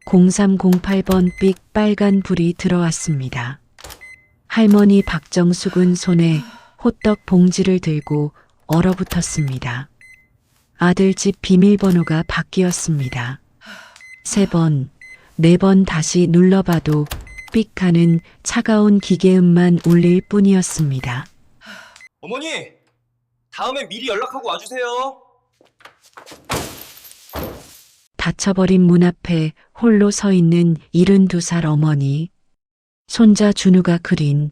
0308번 삑 빨간 불이 들어왔습니다. 할머니 박정숙은 손에 호떡 봉지를 들고 얼어붙었습니다. 아들 집 비밀번호가 바뀌었습니다. 3번, 4번 다시 눌러봐도 삑 하는 차가운 기계음만 울릴 뿐이었습니다. 어머니! 다음엔 미리 연락하고 와주세요. 닫혀버린 문 앞에 홀로 서 있는 72살 어머니. 손자 준우가 그린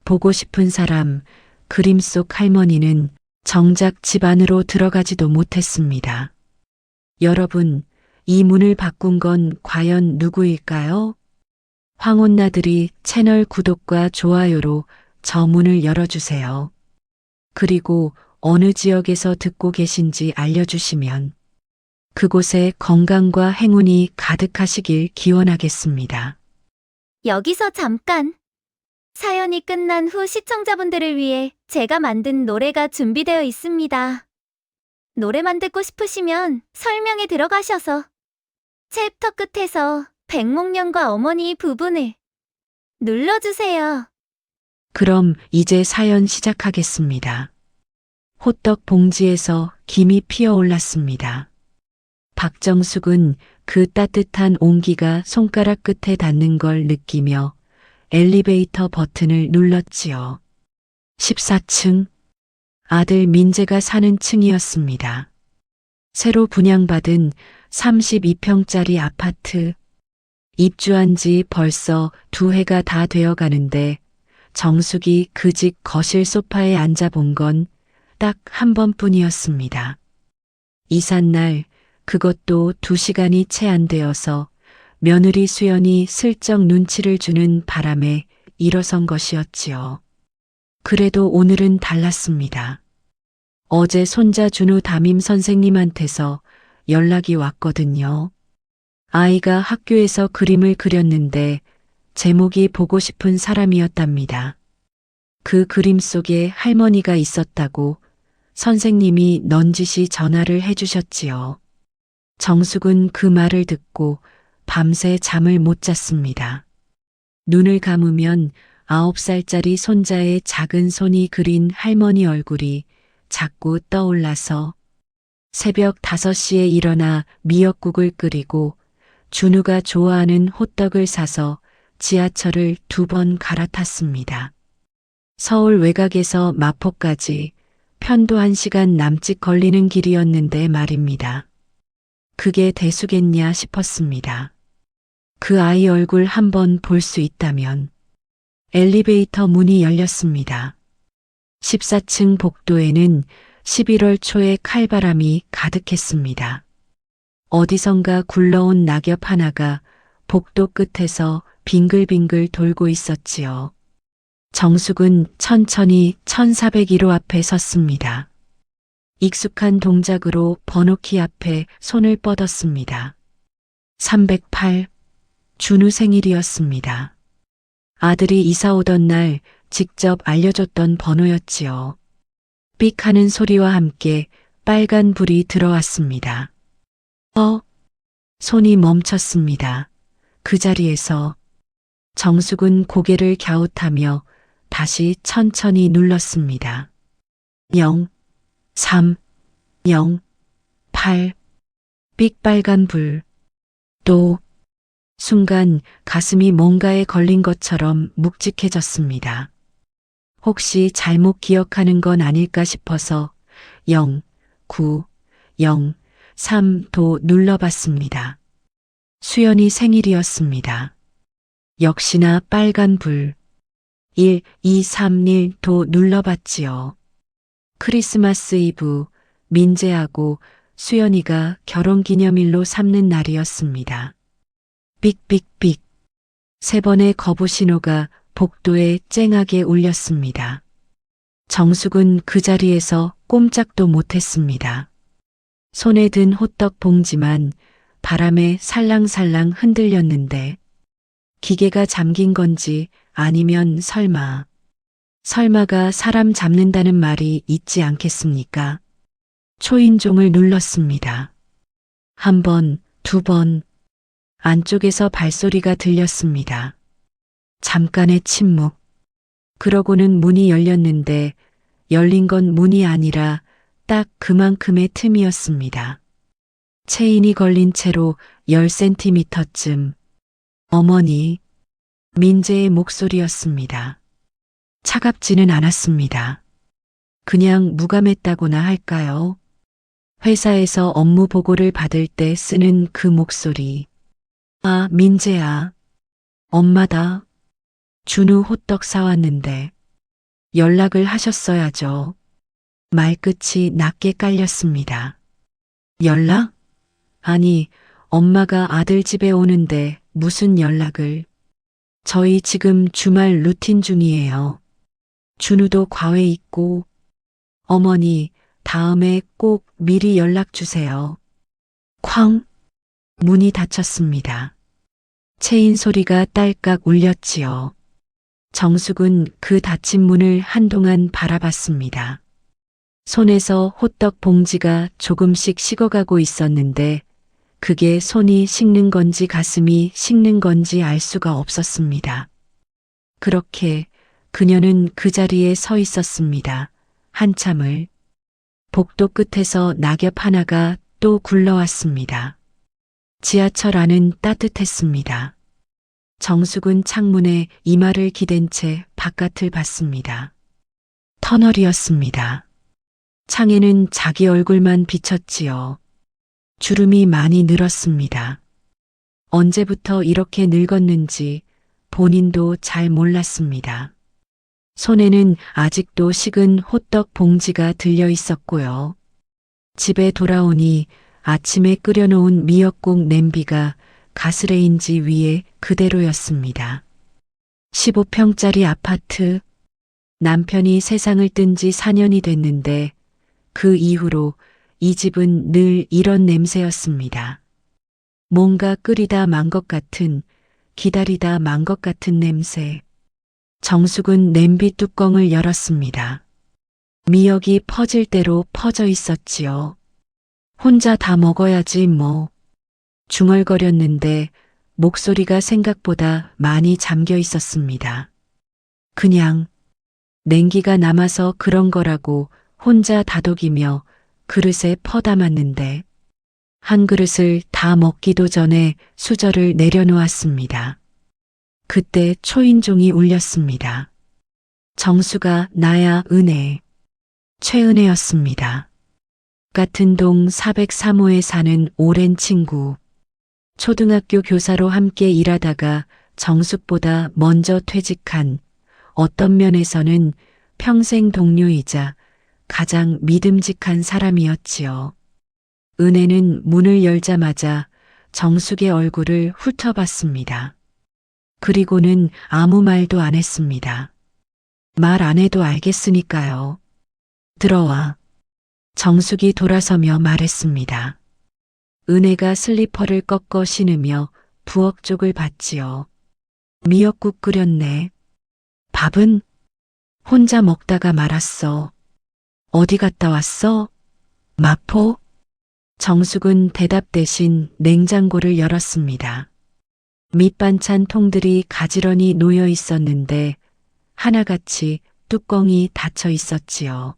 보고 싶은 사람 그림 속 할머니는 정작 집 안으로 들어가지도 못했습니다. 여러분, 이 문을 바꾼 건 과연 누구일까요? 황혼나들이 채널 구독과 좋아요로 저 문을 열어주세요. 그리고 어느 지역에서 듣고 계신지 알려주시면 그곳에 건강과 행운이 가득하시길 기원하겠습니다. 여기서 잠깐! 사연이 끝난 후 시청자분들을 위해 제가 만든 노래가 준비되어 있습니다. 노래만 듣고 싶으시면 설명에 들어가셔서 챕터 끝에서 백목년과 어머니 부분을 눌러주세요. 그럼 이제 사연 시작하겠습니다. 호떡 봉지에서 김이 피어올랐습니다. 박정숙은 그 따뜻한 온기가 손가락 끝에 닿는 걸 느끼며 엘리베이터 버튼을 눌렀지요. 14층. 아들 민재가 사는 층이었습니다. 새로 분양받은 32평짜리 아파트. 입주한 지 벌써 2해가 다 되어 가는데 정숙이 그 집 거실 소파에 앉아본 건 딱 한 번뿐이었습니다. 이삿날 그것도 2시간이 채 안 되어서 며느리 수연이 슬쩍 눈치를 주는 바람에 일어선 것이었지요. 그래도 오늘은 달랐습니다. 어제 손자 준우 담임 선생님한테서 연락이 왔거든요. 아이가 학교에서 그림을 그렸는데 제목이 보고 싶은 사람이었답니다. 그 그림 속에 할머니가 있었다고 선생님이 넌지시 전화를 해주셨지요. 정숙은 그 말을 듣고 밤새 잠을 못 잤습니다. 눈을 감으면 9살짜리 손자의 작은 손이 그린 할머니 얼굴이 자꾸 떠올라서 새벽 5시에 일어나 미역국을 끓이고 준우가 좋아하는 호떡을 사서 지하철을 2번 갈아탔습니다. 서울 외곽에서 마포까지 편도 1시간 남짓 걸리는 길이었는데 말입니다. 그게 대수겠냐 싶었습니다. 그 아이 얼굴 한번 볼 수 있다면. 엘리베이터 문이 열렸습니다. 14층 복도에는 11월 초의 칼바람이 가득했습니다. 어디선가 굴러온 낙엽 하나가 복도 끝에서 빙글빙글 돌고 있었지요. 정숙은 천천히 1401호 앞에 섰습니다. 익숙한 동작으로 번호키 앞에 손을 뻗었습니다. 308. 준우 생일이었습니다. 아들이 이사 오던 날 직접 알려줬던 번호였지요. 삑 하는 소리와 함께 빨간 불이 들어왔습니다. 손이 멈췄습니다. 그 자리에서 정숙은 고개를 갸웃하며 다시 천천히 눌렀습니다. 0, 3, 0, 8. 삑 빨간 불. 또 순간 가슴이 뭔가에 걸린 것처럼 묵직해졌습니다. 혹시 잘못 기억하는 건 아닐까 싶어서 0, 9, 0, 3도 눌러봤습니다. 수연이 생일이었습니다. 역시나 빨간 불. 1, 2, 3, 1도 눌러봤지요. 크리스마스 이브 민재하고 수연이가 결혼기념일로 삼는 날이었습니다. 삑삑삑. 3번의 거부 신호가 복도에 쨍하게 울렸습니다. 정숙은 그 자리에서 꼼짝도 못했습니다. 손에 든 호떡 봉지만 바람에 살랑살랑 흔들렸는데 기계가 잠긴 건지 아니면 설마가 사람 잡는다는 말이 있지 않겠습니까? 초인종을 눌렀습니다. 1번, 2번. 안쪽에서 발소리가 들렸습니다. 잠깐의 침묵. 그러고는 문이 열렸는데 열린 건 문이 아니라 딱 그만큼의 틈이었습니다. 체인이 걸린 채로 10cm쯤. 어머니, 민재의 목소리였습니다. 차갑지는 않았습니다. 그냥 무감했다고나 할까요? 회사에서 업무 보고를 받을 때 쓰는 그 목소리. 아, 민재야. 엄마다. 준우 호떡 사왔는데 연락을 하셨어야죠. 말끝이 낮게 깔렸습니다. 연락? 아니, 엄마가 아들 집에 오는데 무슨 연락을. 저희 지금 주말 루틴 중이에요. 준우도 과외 있고. 어머니, 다음에 꼭 미리 연락 주세요. 쾅! 문이 닫혔습니다. 체인 소리가 딸깍 울렸지요. 정숙은 그 닫힌 문을 한동안 바라봤습니다. 손에서 호떡 봉지가 조금씩 식어가고 있었는데 그게 손이 식는 건지 가슴이 식는 건지 알 수가 없었습니다. 그렇게 그녀는 그 자리에 서 있었습니다. 한참을. 복도 끝에서 낙엽 하나가 또 굴러왔습니다. 지하철 안은 따뜻했습니다. 정숙은 창문에 이마를 기댄 채 바깥을 봤습니다. 터널이었습니다. 창에는 자기 얼굴만 비쳤지요. 주름이 많이 늘었습니다. 언제부터 이렇게 늙었는지 본인도 잘 몰랐습니다. 손에는 아직도 식은 호떡 봉지가 들려 있었고요. 집에 돌아오니 아침에 끓여놓은 미역국 냄비가 가스레인지 위에 그대로였습니다. 15평짜리 아파트. 남편이 세상을 뜬 지 4년이 됐는데 그 이후로 이 집은 늘 이런 냄새였습니다. 뭔가 끓이다 만 것 같은, 기다리다 만 것 같은 냄새. 정숙은 냄비 뚜껑을 열었습니다. 미역이 퍼질 대로 퍼져 있었지요. 혼자 다 먹어야지 뭐. 중얼거렸는데 목소리가 생각보다 많이 잠겨 있었습니다. 그냥 냉기가 남아서 그런 거라고 혼자 다독이며 그릇에 퍼담았는데 한 그릇을 다 먹기도 전에 수저를 내려놓았습니다. 그때 초인종이 울렸습니다. 정수가 나야 은혜. 최은혜였습니다. 같은 동 403호에 사는 오랜 친구. 초등학교 교사로 함께 일하다가 정숙보다 먼저 퇴직한, 어떤 면에서는 평생 동료이자 가장 믿음직한 사람이었지요. 은혜는 문을 열자마자 정숙의 얼굴을 훑어봤습니다. 그리고는 아무 말도 안 했습니다. 말 안 해도 알겠으니까요. 들어와. 정숙이 돌아서며 말했습니다. 은혜가 슬리퍼를 꺾어 신으며 부엌 쪽을 봤지요. 미역국 끓였네. 밥은? 혼자 먹다가 말았어. 어디 갔다 왔어? 마포? 정숙은 대답 대신 냉장고를 열었습니다. 밑반찬 통들이 가지런히 놓여 있었는데 하나같이 뚜껑이 닫혀 있었지요.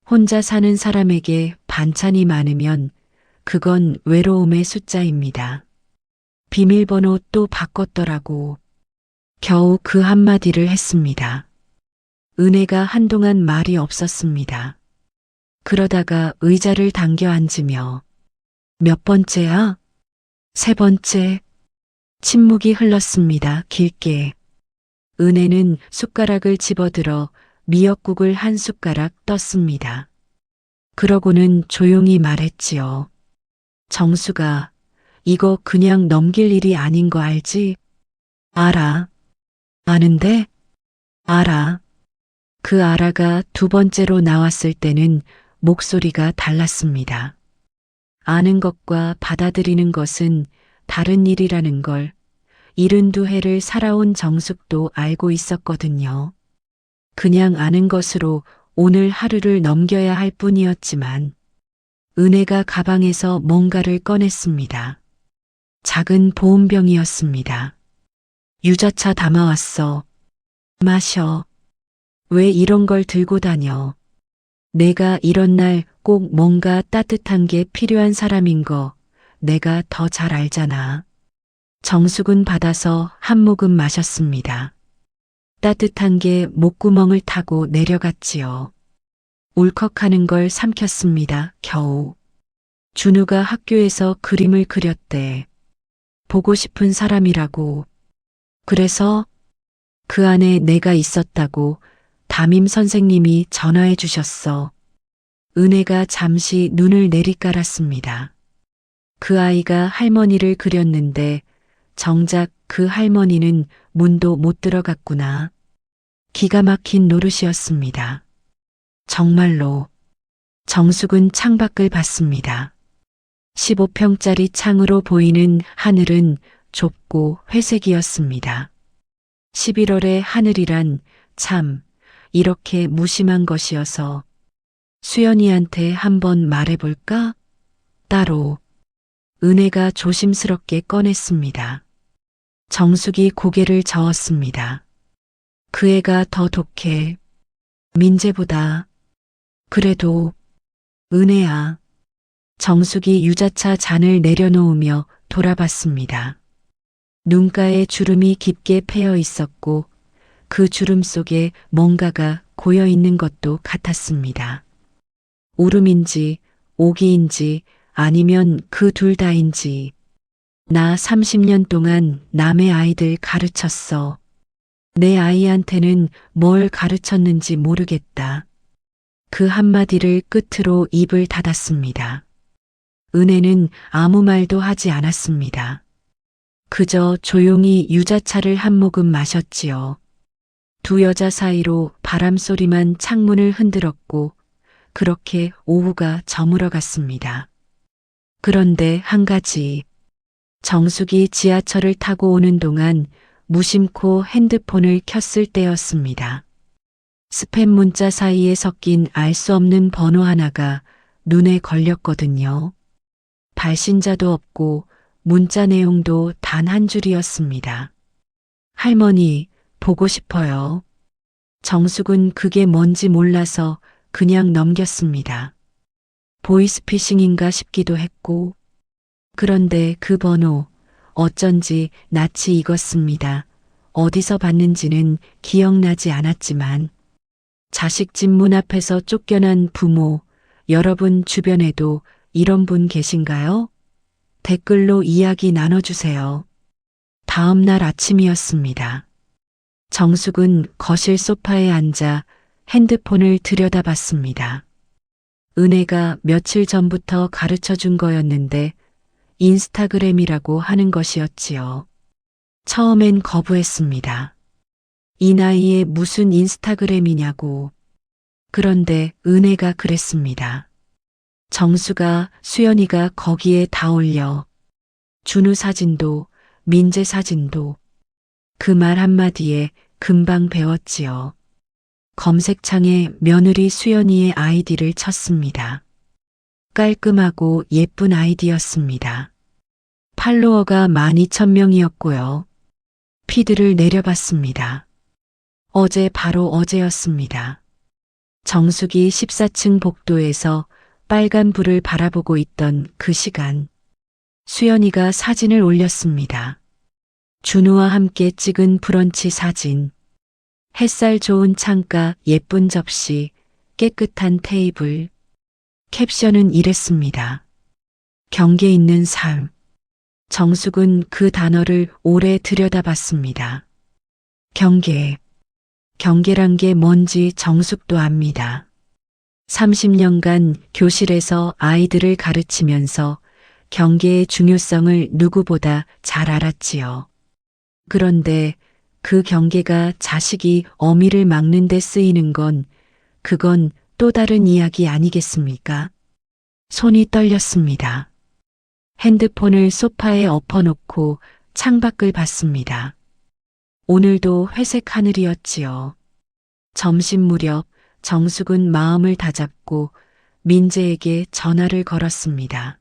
혼자 사는 사람에게 반찬이 많으면 그건 외로움의 숫자입니다. 비밀번호 또 바꿨더라고. 겨우 그 한마디를 했습니다. 은혜가 한동안 말이 없었습니다. 그러다가 의자를 당겨 앉으며 몇 번째야? 3번째. 침묵이 흘렀습니다. 길게. 은혜는 숟가락을 집어들어 미역국을 한 숟가락 떴습니다. 그러고는 조용히 말했지요. 정수가, 이거 그냥 넘길 일이 아닌 거 알지? 알아. 아는데? 알아. 그 알아가 2번째로 나왔을 때는 목소리가 달랐습니다. 아는 것과 받아들이는 것은 다른 일이라는 걸 72해를 살아온 정숙도 알고 있었거든요. 그냥 아는 것으로 오늘 하루를 넘겨야 할 뿐이었지만 은혜가 가방에서 뭔가를 꺼냈습니다. 작은 보온병이었습니다. 유자차 담아왔어. 마셔. 왜 이런 걸 들고 다녀? 내가 이런 날 꼭 뭔가 따뜻한 게 필요한 사람인 거 내가 더 잘 알잖아. 정숙은 받아서 한 모금 마셨습니다. 따뜻한 게 목구멍을 타고 내려갔지요. 울컥하는 걸 삼켰습니다. 겨우. 준우가 학교에서 그림을 그렸대. 보고 싶은 사람이라고. 그래서 그 안에 내가 있었다고 담임 선생님이 전화해 주셨어. 은혜가 잠시 눈을 내리깔았습니다. 그 아이가 할머니를 그렸는데 정작 그 할머니는 문도 못 들어갔구나. 기가 막힌 노릇이었습니다. 정말로. 정숙은 창밖을 봤습니다. 15평짜리 창으로 보이는 하늘은 좁고 회색이었습니다. 11월의 하늘이란 참 이렇게 무심한 것이어서 수연이한테 한번 말해볼까? 따로. 은혜가 조심스럽게 꺼냈습니다. 정숙이 고개를 저었습니다. 그 애가 더 독해. 민재보다. 그래도 은혜야. 정숙이 유자차 잔을 내려놓으며 돌아봤습니다. 눈가에 주름이 깊게 패여 있었고 그 주름 속에 뭔가가 고여 있는 것도 같았습니다. 울음인지 오기인지 아니면 그 둘 다인지. 나 30년 동안 남의 아이들 가르쳤어. 내 아이한테는 뭘 가르쳤는지 모르겠다. 그 한마디를 끝으로 입을 닫았습니다. 은혜는 아무 말도 하지 않았습니다. 그저 조용히 유자차를 한 모금 마셨지요. 두 여자 사이로 바람 소리만 창문을 흔들었고 그렇게 오후가 저물어 갔습니다. 그런데 한 가지. 정숙이 지하철을 타고 오는 동안 무심코 핸드폰을 켰을 때였습니다. 스팸 문자 사이에 섞인 알 수 없는 번호 하나가 눈에 걸렸거든요. 발신자도 없고 문자 내용도 단 한 줄이었습니다. 할머니, 보고 싶어요. 정숙은 그게 뭔지 몰라서 그냥 넘겼습니다. 보이스피싱인가 싶기도 했고, 그런데 그 번호, 어쩐지 낯이 익었습니다. 어디서 봤는지는 기억나지 않았지만, 자식 집 문 앞에서 쫓겨난 부모, 여러분 주변에도 이런 분 계신가요? 댓글로 이야기 나눠주세요. 다음 날 아침이었습니다. 정숙은 거실 소파에 앉아 핸드폰을 들여다봤습니다. 은혜가 며칠 전부터 가르쳐 준 거였는데 인스타그램이라고 하는 것이었지요. 처음엔 거부했습니다. 이 나이에 무슨 인스타그램이냐고. 그런데 은혜가 그랬습니다. 정수가, 수연이가 거기에 다 올려. 준우 사진도, 민재 사진도. 그 말 한마디에 금방 배웠지요. 검색창에 며느리 수연이의 아이디를 쳤습니다. 깔끔하고 예쁜 아이디였습니다. 팔로워가 12,000명이었고요. 피드를 내려봤습니다. 바로 어제였습니다. 정숙이 14층 복도에서 빨간 불을 바라보고 있던 그 시간, 수연이가 사진을 올렸습니다. 준우와 함께 찍은 브런치 사진. 햇살 좋은 창가, 예쁜 접시, 깨끗한 테이블. 캡션은 이랬습니다. 경계 있는 삶. 정숙은 그 단어를 오래 들여다봤습니다. 경계. 경계란 게 뭔지 정숙도 압니다. 30년간 교실에서 아이들을 가르치면서 경계의 중요성을 누구보다 잘 알았지요. 그런데 그 경계가 자식이 어미를 막는 데 쓰이는 그건 또 다른 이야기 아니겠습니까? 손이 떨렸습니다. 핸드폰을 소파에 엎어놓고 창밖을 봤습니다. 오늘도 회색 하늘이었지요. 점심 무렵 정숙은 마음을 다잡고 민재에게 전화를 걸었습니다.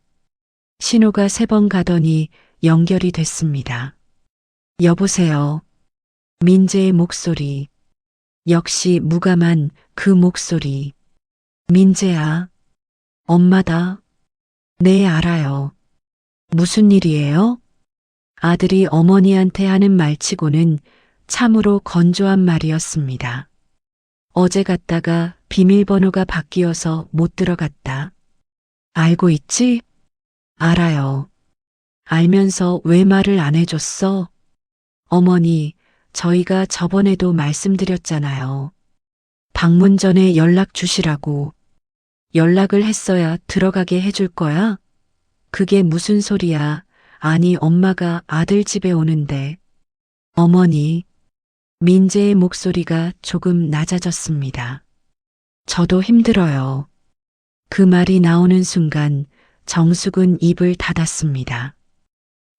신호가 3번 가더니 연결이 됐습니다. 여보세요. 민재의 목소리. 역시 무감한 그 목소리. 민재야. 엄마다. 네, 알아요. 무슨 일이에요? 아들이 어머니한테 하는 말치고는 참으로 건조한 말이었습니다. 어제 갔다가 비밀번호가 바뀌어서 못 들어갔다. 알고 있지? 알아요. 알면서 왜 말을 안 해줬어? 어머니, 저희가 저번에도 말씀드렸잖아요. 방문 전에 연락 주시라고. 연락을 했어야 들어가게 해줄 거야? 그게 무슨 소리야? 아니, 엄마가 아들 집에 오는데. 어머니, 민재의 목소리가 조금 낮아졌습니다. 저도 힘들어요. 그 말이 나오는 순간 정숙은 입을 닫았습니다.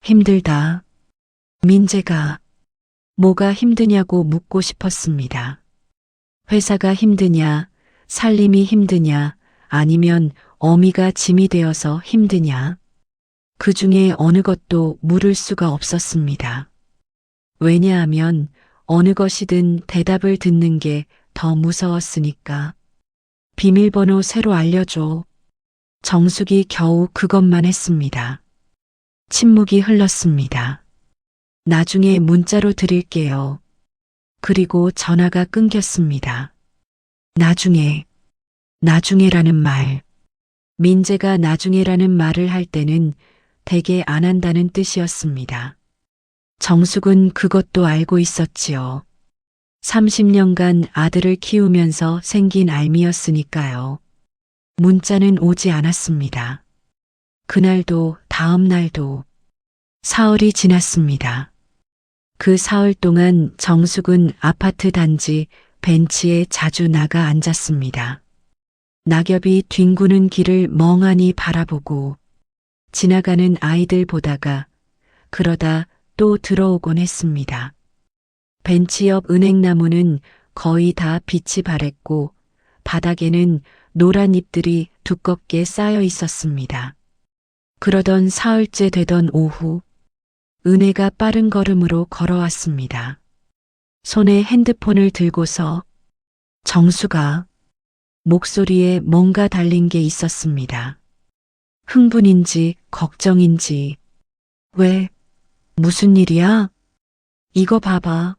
힘들다. 민재가 뭐가 힘드냐고 묻고 싶었습니다. 회사가 힘드냐, 살림이 힘드냐, 아니면 어미가 짐이 되어서 힘드냐. 그 중에 어느 것도 물을 수가 없었습니다. 왜냐하면 어느 것이든 대답을 듣는 게 더 무서웠으니까. 비밀번호 새로 알려줘. 정숙이 겨우 그것만 했습니다. 침묵이 흘렀습니다. 나중에 문자로 드릴게요. 그리고 전화가 끊겼습니다. 나중에라는 말. 민재가 나중에라는 말을 할 때는 대개 안 한다는 뜻이었습니다. 정숙은 그것도 알고 있었지요. 30년간 아들을 키우면서 생긴 알미였으니까요. 문자는 오지 않았습니다. 그날도 다음 날도. 사흘이 지났습니다. 그 사흘 동안 정숙은 아파트 단지 벤치에 자주 나가 앉았습니다. 낙엽이 뒹구는 길을 멍하니 바라보고 지나가는 아이들 보다가 그러다 또 들어오곤 했습니다. 벤치 옆 은행나무는 거의 다 빛이 바랬고 바닥에는 노란 잎들이 두껍게 쌓여 있었습니다. 그러던 사흘째 되던 오후, 은혜가 빠른 걸음으로 걸어왔습니다. 손에 핸드폰을 들고서 정수가 목소리에 뭔가 달린 게 있었습니다. 흥분인지 걱정인지. 왜? 무슨 일이야? 이거 봐봐.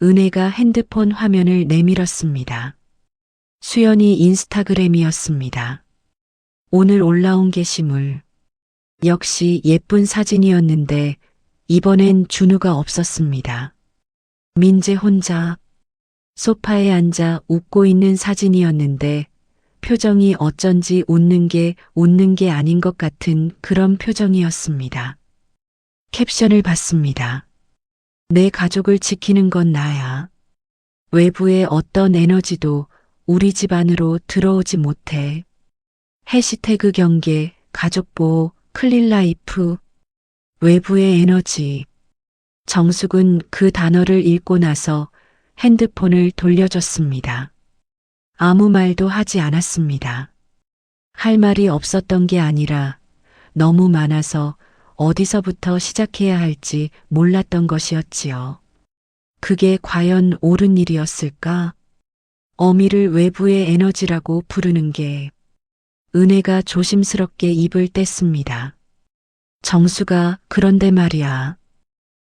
은혜가 핸드폰 화면을 내밀었습니다. 수연이 인스타그램이었습니다. 오늘 올라온 게시물. 역시 예쁜 사진이었는데 이번엔 준우가 없었습니다. 민재 혼자 소파에 앉아 웃고 있는 사진이었는데 표정이 어쩐지 웃는 게 아닌 것 같은 그런 표정이었습니다. 캡션을 봤습니다. 내 가족을 지키는 건 나야. 외부의 어떤 에너지도 우리 집 안으로 들어오지 못해. 해시태그 경계, 가족보호, 클린라이프, 외부의 에너지. 정숙은 그 단어를 읽고 나서 핸드폰을 돌려줬습니다. 아무 말도 하지 않았습니다. 할 말이 없었던 게 아니라 너무 많아서 어디서부터 시작해야 할지 몰랐던 것이었지요. 그게 과연 옳은 일이었을까? 어미를 외부의 에너지라고 부르는 게. 은혜가 조심스럽게 입을 뗐습니다. 정수가 그런데 말이야.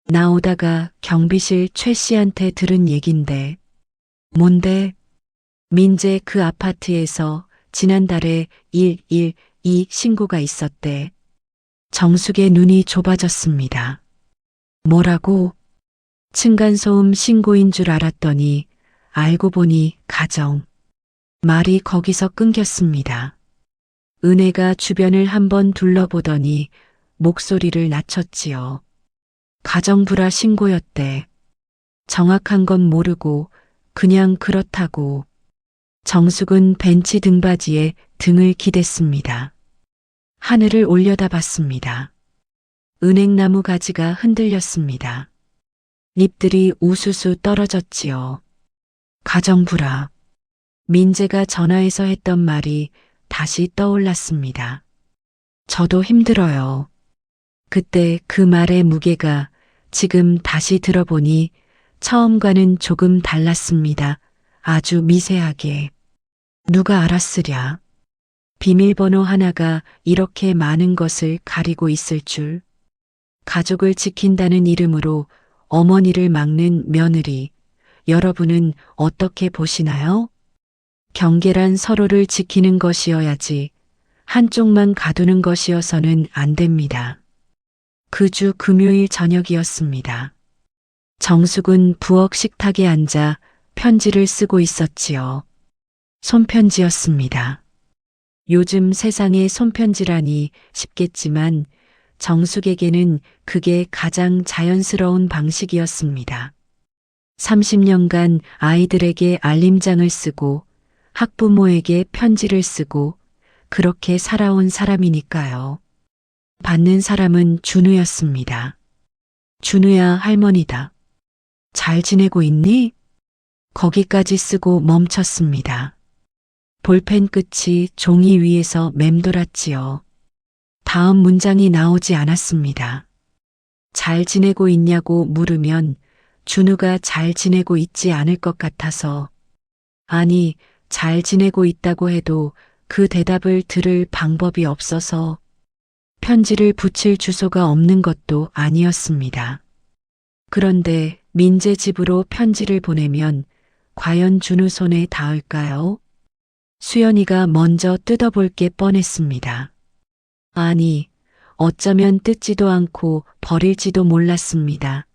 나오다가 경비실 최 씨한테 들은 얘긴데. 뭔데? 민재 그 아파트에서 지난달에 112 신고가 있었대. 정숙의 눈이 좁아졌습니다. 뭐라고? 층간소음 신고인 줄 알았더니 알고 보니 가정. 말이 거기서 끊겼습니다. 은혜가 주변을 한번 둘러보더니 목소리를 낮췄지요. 가정불화 신고였대. 정확한 건 모르고 그냥 그렇다고. 정숙은 벤치 등받이에 등을 기댔습니다. 하늘을 올려다봤습니다. 은행나무 가지가 흔들렸습니다. 잎들이 우수수 떨어졌지요. 가정불화. 민재가 전화해서 했던 말이 다시 떠올랐습니다. 저도 힘들어요. 그때 그 말의 무게가 지금 다시 들어보니 처음과는 조금 달랐습니다. 아주 미세하게. 누가 알았으랴. 비밀번호 하나가 이렇게 많은 것을 가리고 있을 줄. 가족을 지킨다는 이름으로 어머니를 막는 며느리. 여러분은 어떻게 보시나요? 경계란 서로를 지키는 것이어야지 한쪽만 가두는 것이어서는 안 됩니다. 그 주 금요일 저녁이었습니다. 정숙은 부엌 식탁에 앉아 편지를 쓰고 있었지요. 손편지였습니다. 요즘 세상에 손편지라니 싶겠지만 정숙에게는 그게 가장 자연스러운 방식이었습니다. 30년간 아이들에게 알림장을 쓰고 학부모에게 편지를 쓰고 그렇게 살아온 사람이니까요. 받는 사람은 준우였습니다. 준우야 할머니다. 잘 지내고 있니? 거기까지 쓰고 멈췄습니다. 볼펜 끝이 종이 위에서 맴돌았지요. 다음 문장이 나오지 않았습니다. 잘 지내고 있냐고 물으면 준우가 잘 지내고 있지 않을 것 같아서, 아니, 잘 지내고 있다고 해도 그 대답을 들을 방법이 없어서 편지를 붙일 주소가 없는 것도 아니었습니다. 그런데 민재 집으로 편지를 보내면 과연 준우 손에 닿을까요? 수연이가 먼저 뜯어볼 게 뻔했습니다. 아니, 어쩌면 뜯지도 않고 버릴지도 몰랐습니다.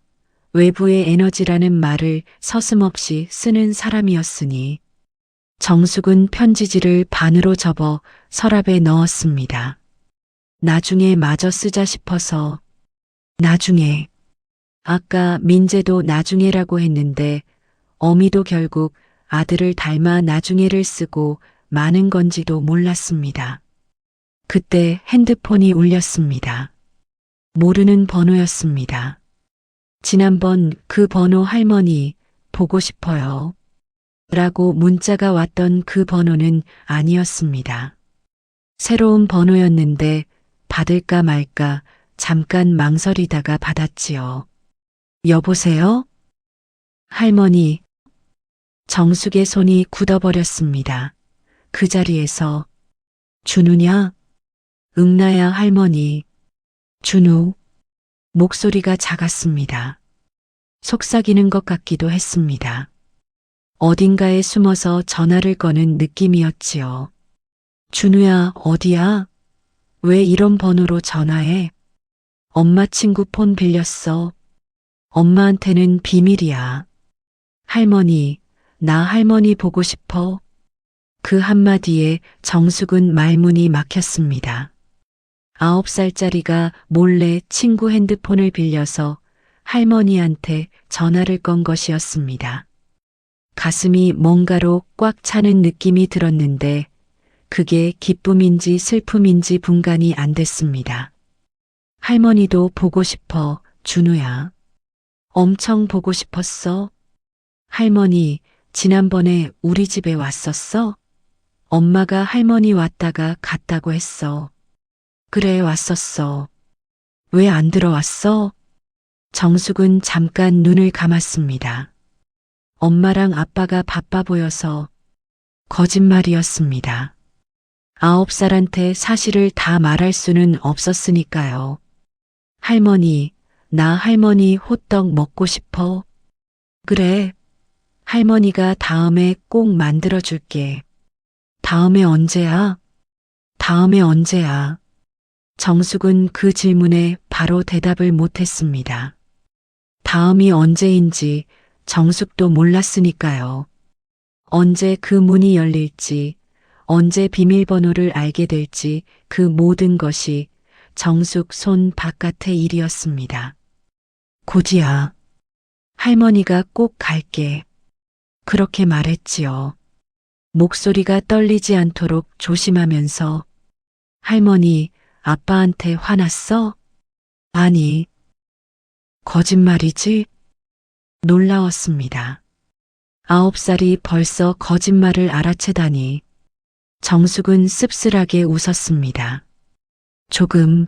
외부의 에너지라는 말을 서슴없이 쓰는 사람이었으니. 정숙은 편지지를 반으로 접어 서랍에 넣었습니다. 나중에 마저 쓰자 싶어서. 나중에. 아까 민재도 나중에라고 했는데 어미도 결국 아들을 닮아 나중에를 쓰고 마는 건지도 몰랐습니다. 그때 핸드폰이 울렸습니다. 모르는 번호였습니다. 지난번 그 번호 할머니 보고 싶어요. 라고 문자가 왔던 그 번호는 아니었습니다. 새로운 번호였는데 받을까 말까 잠깐 망설이다가 받았지요. 여보세요? 할머니. 정숙의 손이 굳어버렸습니다. 그 자리에서. 준우냐? 응나야 할머니. 준우. 목소리가 작았습니다. 속삭이는 것 같기도 했습니다. 어딘가에 숨어서 전화를 거는 느낌이었지요. 준우야, 어디야? 왜 이런 번호로 전화해? 엄마 친구 폰 빌렸어. 엄마한테는 비밀이야. 할머니, 나 할머니 보고 싶어. 그 한마디에 정숙은 말문이 막혔습니다. 9살짜리가 몰래 친구 핸드폰을 빌려서 할머니한테 전화를 건 것이었습니다. 가슴이 뭔가로 꽉 차는 느낌이 들었는데 그게 기쁨인지 슬픔인지 분간이 안 됐습니다. 할머니도 보고 싶어, 준우야. 엄청 보고 싶었어. 할머니, 지난번에 우리 집에 왔었어? 엄마가 할머니 왔다가 갔다고 했어. 그래, 왔었어. 왜 안 들어왔어? 정숙은 잠깐 눈을 감았습니다. 엄마랑 아빠가 바빠 보여서. 거짓말이었습니다. 9살한테 사실을 다 말할 수는 없었으니까요. 할머니, 나 할머니 호떡 먹고 싶어. 그래. 할머니가 다음에 꼭 만들어줄게. 다음에 언제야? 다음에 언제야? 정숙은 그 질문에 바로 대답을 못했습니다. 다음이 언제인지 정숙도 몰랐으니까요. 언제 그 문이 열릴지, 언제 비밀번호를 알게 될지 그 모든 것이 정숙 손 바깥의 일이었습니다. 고지야, 할머니가 꼭 갈게. 그렇게 말했지요. 목소리가 떨리지 않도록 조심하면서. 할머니, 아빠한테 화났어? 아니. 거짓말이지? 놀라웠습니다. 9살이 벌써 거짓말을 알아채다니. 정숙은 씁쓸하게 웃었습니다. 조금.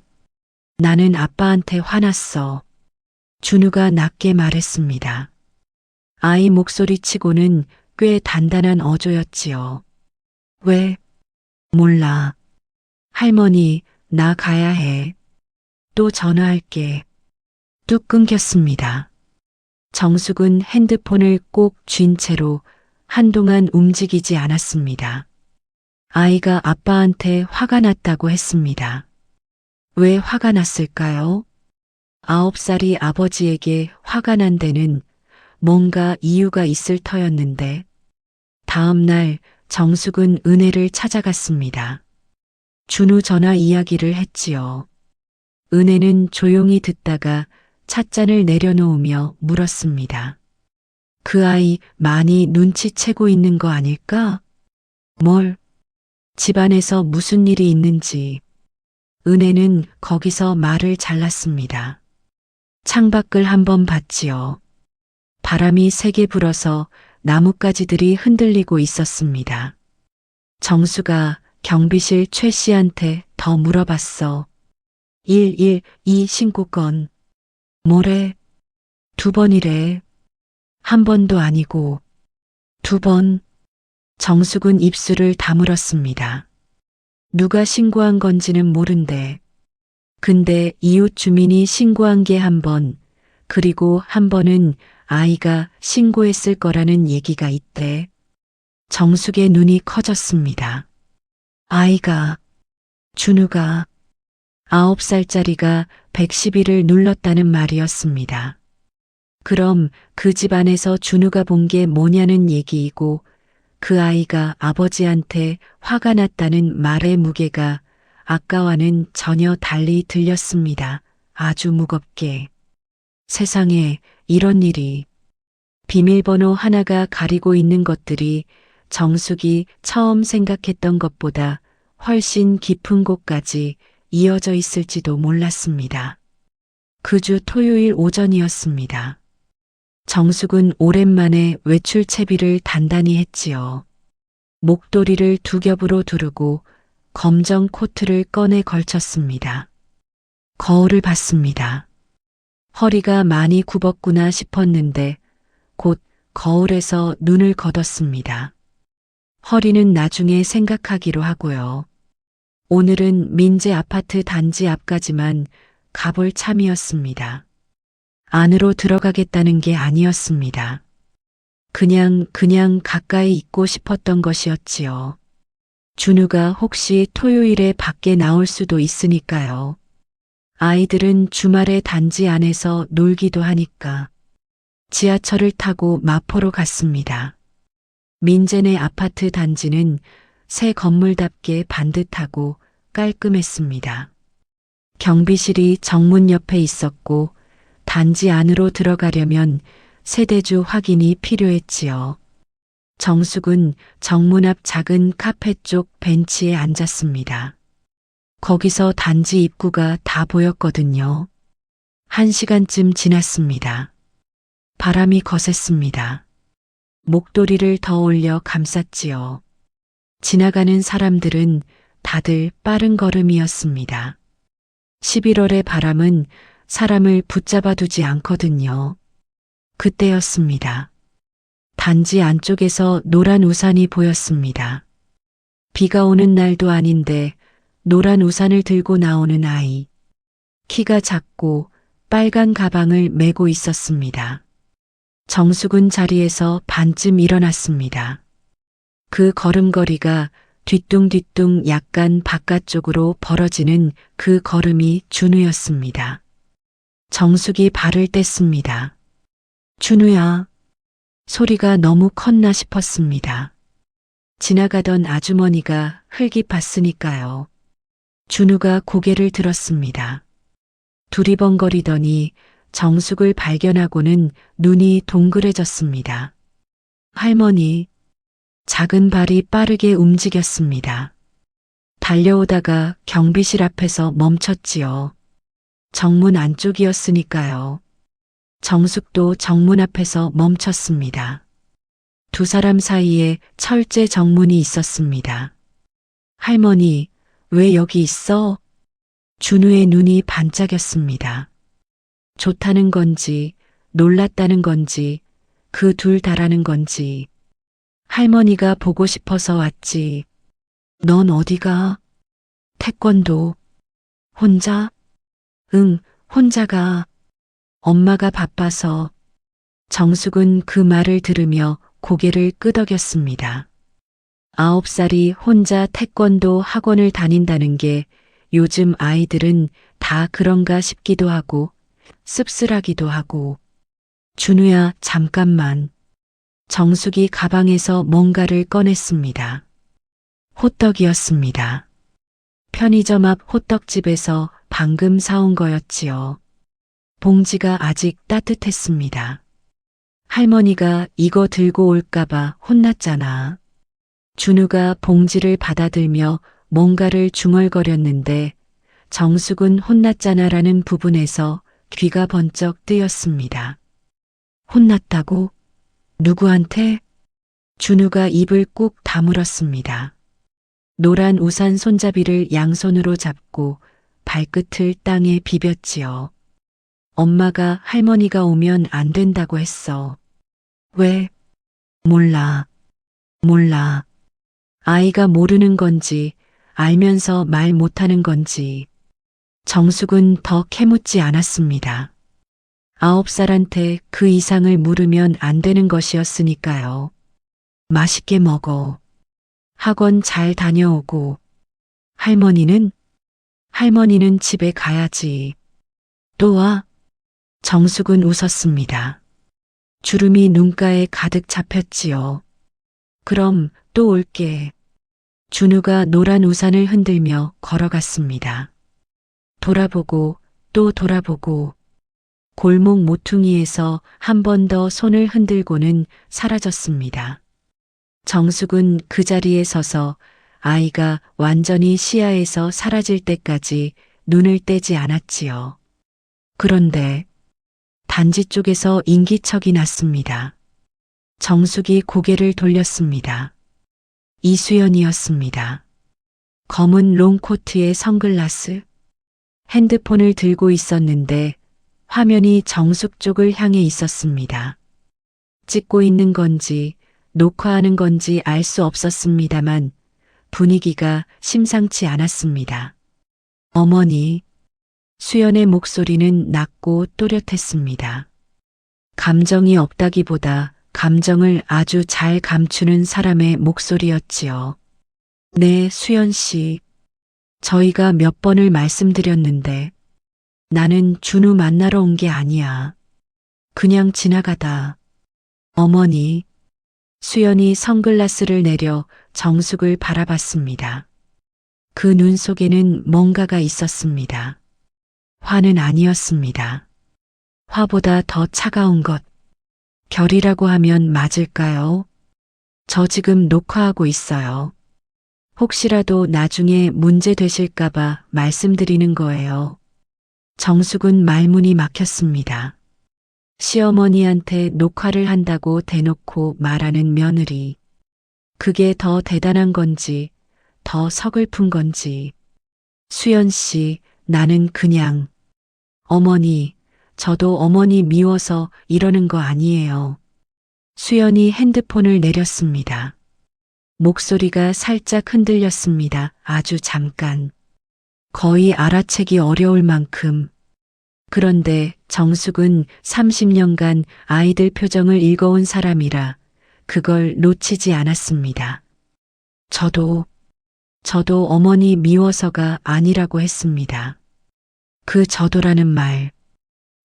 나는 아빠한테 화났어. 준우가 낮게 말했습니다. 아이 목소리치고는 꽤 단단한 어조였지요. 왜? 몰라. 할머니, 나 가야 해. 또 전화할게. 뚝 끊겼습니다. 정숙은 핸드폰을 꼭 쥔 채로 한동안 움직이지 않았습니다. 아이가 아빠한테 화가 났다고 했습니다. 왜 화가 났을까요? 9살이 아버지에게 화가 난 데는 뭔가 이유가 있을 터였는데, 다음 날 정숙은 은혜를 찾아갔습니다. 준우 전화 이야기를 했지요. 은혜는 조용히 듣다가 찻잔을 내려놓으며 물었습니다. 그 아이 많이 눈치채고 있는 거 아닐까? 뭘? 집안에서 무슨 일이 있는지. 은혜는 거기서 말을 잘랐습니다. 창밖을 한번 봤지요. 바람이 세게 불어서 나뭇가지들이 흔들리고 있었습니다. 정수가 경비실 최 씨한테 더 물어봤어. 112 신고건. 뭐래? 2번이래. 1번도 아니고 2번. 정숙은 입술을 다물었습니다. 누가 신고한 건지는 모른대. 근데 이웃 주민이 신고한 게 1번, 그리고 1번은 아이가 신고했을 거라는 얘기가 있대. 정숙의 눈이 커졌습니다. 아이가, 준우가 9살짜리가 112를 눌렀다는 말이었습니다. 그럼 그 집안에서 준우가 본 게 뭐냐는 얘기이고, 그 아이가 아버지한테 화가 났다는 말의 무게가 아까와는 전혀 달리 들렸습니다. 아주 무겁게. 세상에 이런 일이. 비밀번호 하나가 가리고 있는 것들이 정숙이 처음 생각했던 것보다 훨씬 깊은 곳까지 이어져 있을지도 몰랐습니다. 그 주 토요일 오전이었습니다. 정숙은 오랜만에 외출 채비를 단단히 했지요. 목도리를 2겹으로 두르고 검정 코트를 꺼내 걸쳤습니다. 거울을 봤습니다. 허리가 많이 굽었구나 싶었는데 곧 거울에서 눈을 걷었습니다. 허리는 나중에 생각하기로 하고요. 오늘은 민재 아파트 단지 앞까지만 가볼 참이었습니다. 안으로 들어가겠다는 게 아니었습니다. 그냥 가까이 있고 싶었던 것이었지요. 준우가 혹시 토요일에 밖에 나올 수도 있으니까요. 아이들은 주말에 단지 안에서 놀기도 하니까. 지하철을 타고 마포로 갔습니다. 민재네 아파트 단지는 새 건물답게 반듯하고 깔끔했습니다. 경비실이 정문 옆에 있었고 단지 안으로 들어가려면 세대주 확인이 필요했지요. 정숙은 정문 앞 작은 카페 쪽 벤치에 앉았습니다. 거기서 단지 입구가 다 보였거든요. 1시간쯤 지났습니다. 바람이 거셌습니다. 목도리를 더 올려 감쌌지요. 지나가는 사람들은 다들 빠른 걸음이었습니다. 11월의 바람은 사람을 붙잡아 두지 않거든요. 그때였습니다. 단지 안쪽에서 노란 우산이 보였습니다. 비가 오는 날도 아닌데 노란 우산을 들고 나오는 아이. 키가 작고 빨간 가방을 메고 있었습니다. 정숙은 자리에서 반쯤 일어났습니다. 그 걸음걸이가 뒤뚱뒤뚱 약간 바깥쪽으로 벌어지는 그 걸음이 준우였습니다. 정숙이 발을 뗐습니다. 준우야. 소리가 너무 컸나 싶었습니다. 지나가던 아주머니가 흙이 봤으니까요. 준우가 고개를 들었습니다. 두리번거리더니 정숙을 발견하고는 눈이 동그래졌습니다. 할머니. 작은 발이 빠르게 움직였습니다. 달려오다가 경비실 앞에서 멈췄지요. 정문 안쪽이었으니까요. 정숙도 정문 앞에서 멈췄습니다. 2 사람 사이에 철제 정문이 있었습니다. 할머니, 왜 여기 있어? 준우의 눈이 반짝였습니다. 좋다는 건지, 놀랐다는 건지, 그 둘 다라는 건지. 할머니가 보고 싶어서 왔지. 넌 어디가? 태권도. 혼자? 응, 혼자가. 엄마가 바빠서. 정숙은 그 말을 들으며 고개를 끄덕였습니다. 9살이 혼자 태권도 학원을 다닌다는 게 요즘 아이들은 다 그런가 싶기도 하고 씁쓸하기도 하고. 준우야, 잠깐만. 정숙이 가방에서 뭔가를 꺼냈습니다. 호떡이었습니다. 편의점 앞 호떡집에서 방금 사온 거였지요. 봉지가 아직 따뜻했습니다. 할머니가 이거 들고 올까봐 혼났잖아. 준우가 봉지를 받아들며 뭔가를 중얼거렸는데 정숙은 혼났잖아라는 부분에서 귀가 번쩍 뜨였습니다. 혼났다고? 누구한테? 준우가 입을 꾹 다물었습니다. 노란 우산 손잡이를 양손으로 잡고 발끝을 땅에 비볐지요. 엄마가 할머니가 오면 안 된다고 했어. 왜? 몰라. 몰라. 아이가 모르는 건지 알면서 말 못하는 건지. 정숙은 더 캐묻지 않았습니다. 9살한테 그 이상을 물으면 안 되는 것이었으니까요. 맛있게 먹어. 학원 잘 다녀오고. 할머니는? 할머니는 집에 가야지. 또 와? 정숙은 웃었습니다. 주름이 눈가에 가득 잡혔지요. 그럼 또 올게. 준우가 노란 우산을 흔들며 걸어갔습니다. 돌아보고 또 돌아보고 골목 모퉁이에서 한 번 더 손을 흔들고는 사라졌습니다. 정숙은 그 자리에 서서 아이가 완전히 시야에서 사라질 때까지 눈을 떼지 않았지요. 그런데 단지 쪽에서 인기척이 났습니다. 정숙이 고개를 돌렸습니다. 이수연이었습니다. 검은 롱코트에 선글라스, 핸드폰을 들고 있었는데 화면이 정숙 쪽을 향해 있었습니다. 찍고 있는 건지 녹화하는 건지 알 수 없었습니다만 분위기가 심상치 않았습니다. 어머니, 수연의 목소리는 낮고 또렷했습니다. 감정이 없다기보다 감정을 아주 잘 감추는 사람의 목소리였지요. 네, 수연 씨. 저희가 몇 번을 말씀드렸는데 나는 준우 만나러 온 게 아니야. 그냥 지나가다. 어머니. 수연이 선글라스를 내려 정숙을 바라봤습니다. 그 눈 속에는 뭔가가 있었습니다. 화는 아니었습니다. 화보다 더 차가운 것. 결이라고 하면 맞을까요? 저 지금 녹화하고 있어요. 혹시라도 나중에 문제 되실까봐 말씀드리는 거예요. 정숙은 말문이 막혔습니다. 시어머니한테 녹화를 한다고 대놓고 말하는 며느리. 그게 더 대단한 건지, 더 서글픈 건지. 수연 씨, 나는 그냥. 어머니, 저도 어머니 미워서 이러는 거 아니에요. 수연이 핸드폰을 내렸습니다. 목소리가 살짝 흔들렸습니다. 아주 잠깐. 거의 알아채기 어려울 만큼. 그런데 정숙은 30년간 아이들 표정을 읽어온 사람이라 그걸 놓치지 않았습니다. 저도 어머니 미워서가 아니라고 했습니다. 그 저도라는 말,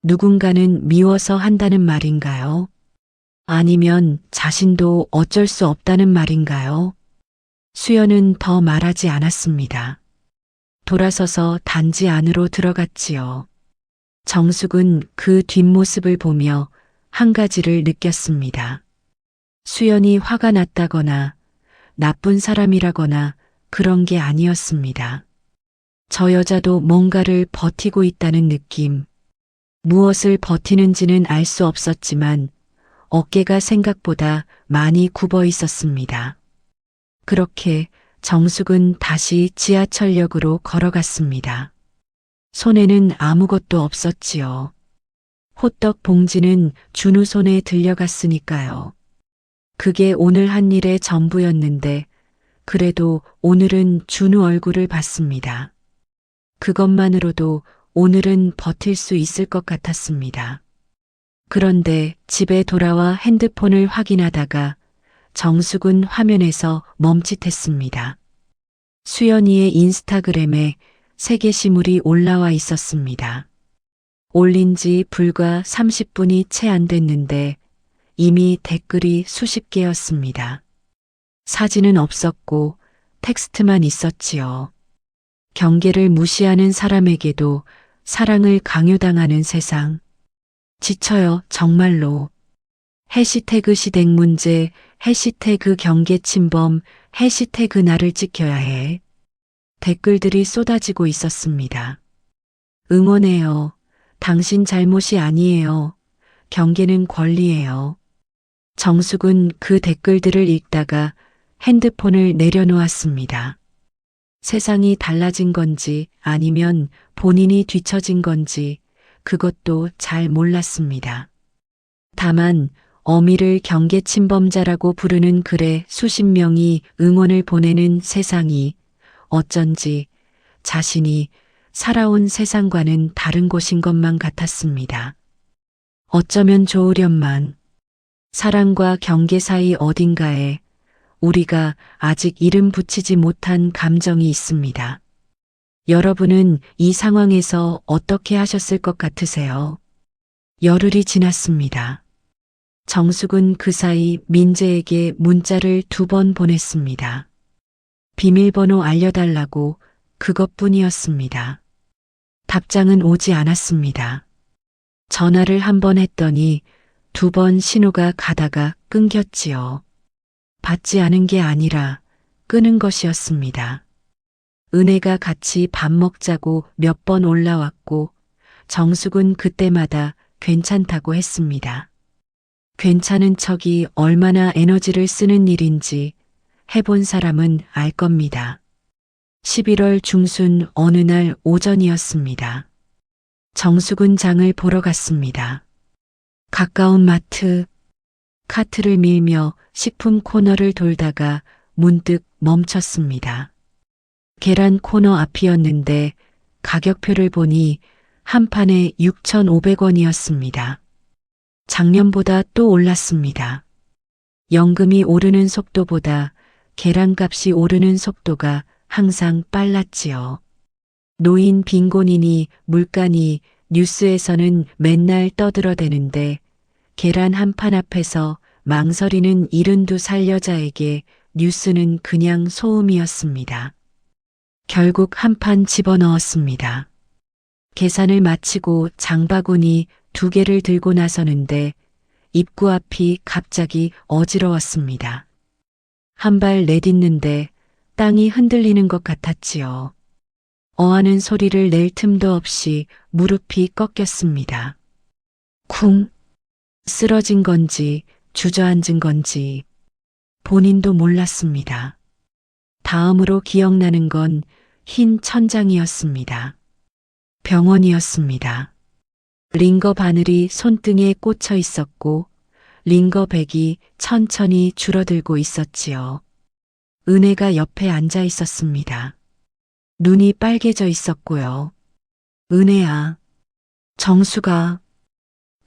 누군가는 미워서 한다는 말인가요? 아니면 자신도 어쩔 수 없다는 말인가요? 수연은 더 말하지 않았습니다. 돌아서서 단지 안으로 들어갔지요. 정숙은 그 뒷모습을 보며 한 가지를 느꼈습니다. 수연이 화가 났다거나 나쁜 사람이라거나 그런 게 아니었습니다. 저 여자도 뭔가를 버티고 있다는 느낌. 무엇을 버티는지는 알 수 없었지만 어깨가 생각보다 많이 굽어 있었습니다. 그렇게 정숙은 다시 지하철역으로 걸어갔습니다. 손에는 아무것도 없었지요. 호떡 봉지는 준우 손에 들려갔으니까요. 그게 오늘 한 일의 전부였는데 그래도 오늘은 준우 얼굴을 봤습니다. 그것만으로도 오늘은 버틸 수 있을 것 같았습니다. 그런데 집에 돌아와 핸드폰을 확인하다가 정숙은 화면에서 멈칫했습니다. 수연이의 인스타그램에 새 게시물이 올라와 있었습니다. 올린 지 불과 30분이 채 안 됐는데 이미 댓글이 수십 개였습니다. 사진은 없었고 텍스트만 있었지요. 경계를 무시하는 사람에게도 사랑을 강요당하는 세상. 지쳐요, 정말로. 해시태그 시댁 문제, 해시태그 경계 침범, 해시태그 나를 지켜야 해. 댓글들이 쏟아지고 있었습니다. 응원해요. 당신 잘못이 아니에요. 경계는 권리예요. 정숙은 그 댓글들을 읽다가 핸드폰을 내려놓았습니다. 세상이 달라진 건지 아니면 본인이 뒤처진 건지 그것도 잘 몰랐습니다. 다만 어미를 경계 침범자라고 부르는 글에 수십 명이 응원을 보내는 세상이 어쩐지 자신이 살아온 세상과는 다른 곳인 것만 같았습니다. 어쩌면 좋으련만 사랑과 경계 사이 어딘가에 우리가 아직 이름 붙이지 못한 감정이 있습니다. 여러분은 이 상황에서 어떻게 하셨을 것 같으세요? 열흘이 지났습니다. 정숙은 그 사이 민재에게 문자를 2번 보냈습니다. 비밀번호 알려달라고 그것뿐이었습니다. 답장은 오지 않았습니다. 전화를 1번 했더니 2번 신호가 가다가 끊겼지요. 받지 않은 게 아니라 끄는 것이었습니다. 은혜가 같이 밥 먹자고 몇 번 올라왔고 정숙은 그때마다 괜찮다고 했습니다. 괜찮은 척이 얼마나 에너지를 쓰는 일인지 해본 사람은 알 겁니다. 11월 중순 어느 날 오전이었습니다. 정숙은 장을 보러 갔습니다. 가까운 마트, 카트를 밀며 식품 코너를 돌다가 문득 멈췄습니다. 계란 코너 앞이었는데 가격표를 보니 한 판에 6,500원이었습니다. 작년보다 또 올랐습니다. 연금이 오르는 속도보다 계란값이 오르는 속도가 항상 빨랐지요. 노인 빈곤이니 물가니 뉴스에서는 맨날 떠들어대는데 계란 한 판 앞에서 망설이는 72살 여자에게 뉴스는 그냥 소음이었습니다. 결국 한 판 집어넣었습니다. 계산을 마치고 장바구니 2개를 들고 나서는데 입구 앞이 갑자기 어지러웠습니다. 한 발 내딛는데 땅이 흔들리는 것 같았지요. 어하는 소리를 낼 틈도 없이 무릎이 꺾였습니다. 쿵! 쓰러진 건지 주저앉은 건지 본인도 몰랐습니다. 다음으로 기억나는 건 흰 천장이었습니다. 병원이었습니다. 링거 바늘이 손등에 꽂혀 있었고 링거 백이 천천히 줄어들고 있었지요. 은혜가 옆에 앉아 있었습니다. 눈이 빨개져 있었고요. 은혜야. 정수가.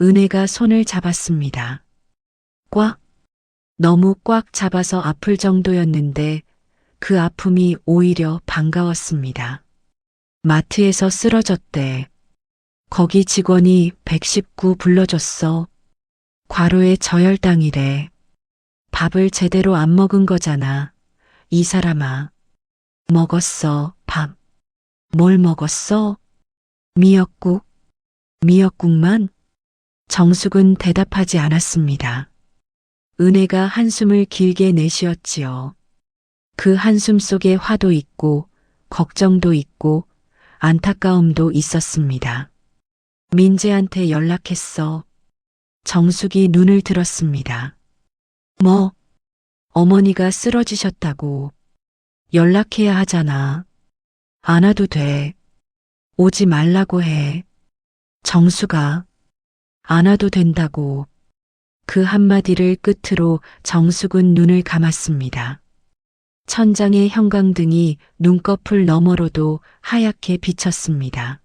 은혜가 손을 잡았습니다. 꽉. 너무 꽉 잡아서 아플 정도였는데 그 아픔이 오히려 반가웠습니다. 마트에서 쓰러졌대. 거기 직원이 119 불러줬어. 과로에 저혈당이래. 밥을 제대로 안 먹은 거잖아. 이 사람아. 먹었어, 밥. 뭘 먹었어? 미역국. 미역국만? 정숙은 대답하지 않았습니다. 은혜가 한숨을 길게 내쉬었지요. 그 한숨 속에 화도 있고 걱정도 있고 안타까움도 있었습니다. 민재한테 연락했어. 정숙이 눈을 들었습니다. 뭐? 어머니가 쓰러지셨다고. 연락해야 하잖아. 안 와도 돼. 오지 말라고 해. 정수가 안 와도 된다고. 그 한마디를 끝으로 정숙은 눈을 감았습니다. 천장의 형광등이 눈꺼풀 너머로도 하얗게 비쳤습니다.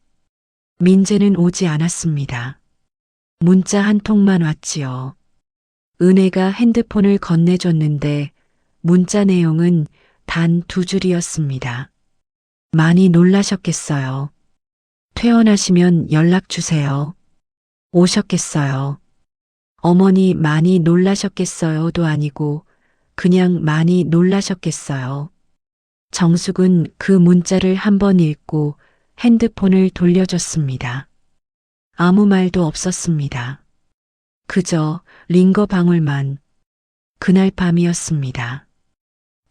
민재는 오지 않았습니다. 문자 한 통만 왔지요. 은혜가 핸드폰을 건네줬는데 문자 내용은 단 2줄이었습니다. 많이 놀라셨겠어요. 퇴원하시면 연락 주세요. 오셨겠어요. 어머니 많이 놀라셨겠어요도 아니고 그냥 많이 놀라셨겠어요. 정숙은 그 문자를 한번 읽고 핸드폰을 돌려줬습니다. 아무 말도 없었습니다. 그저 링거 방울만. 그날 밤이었습니다.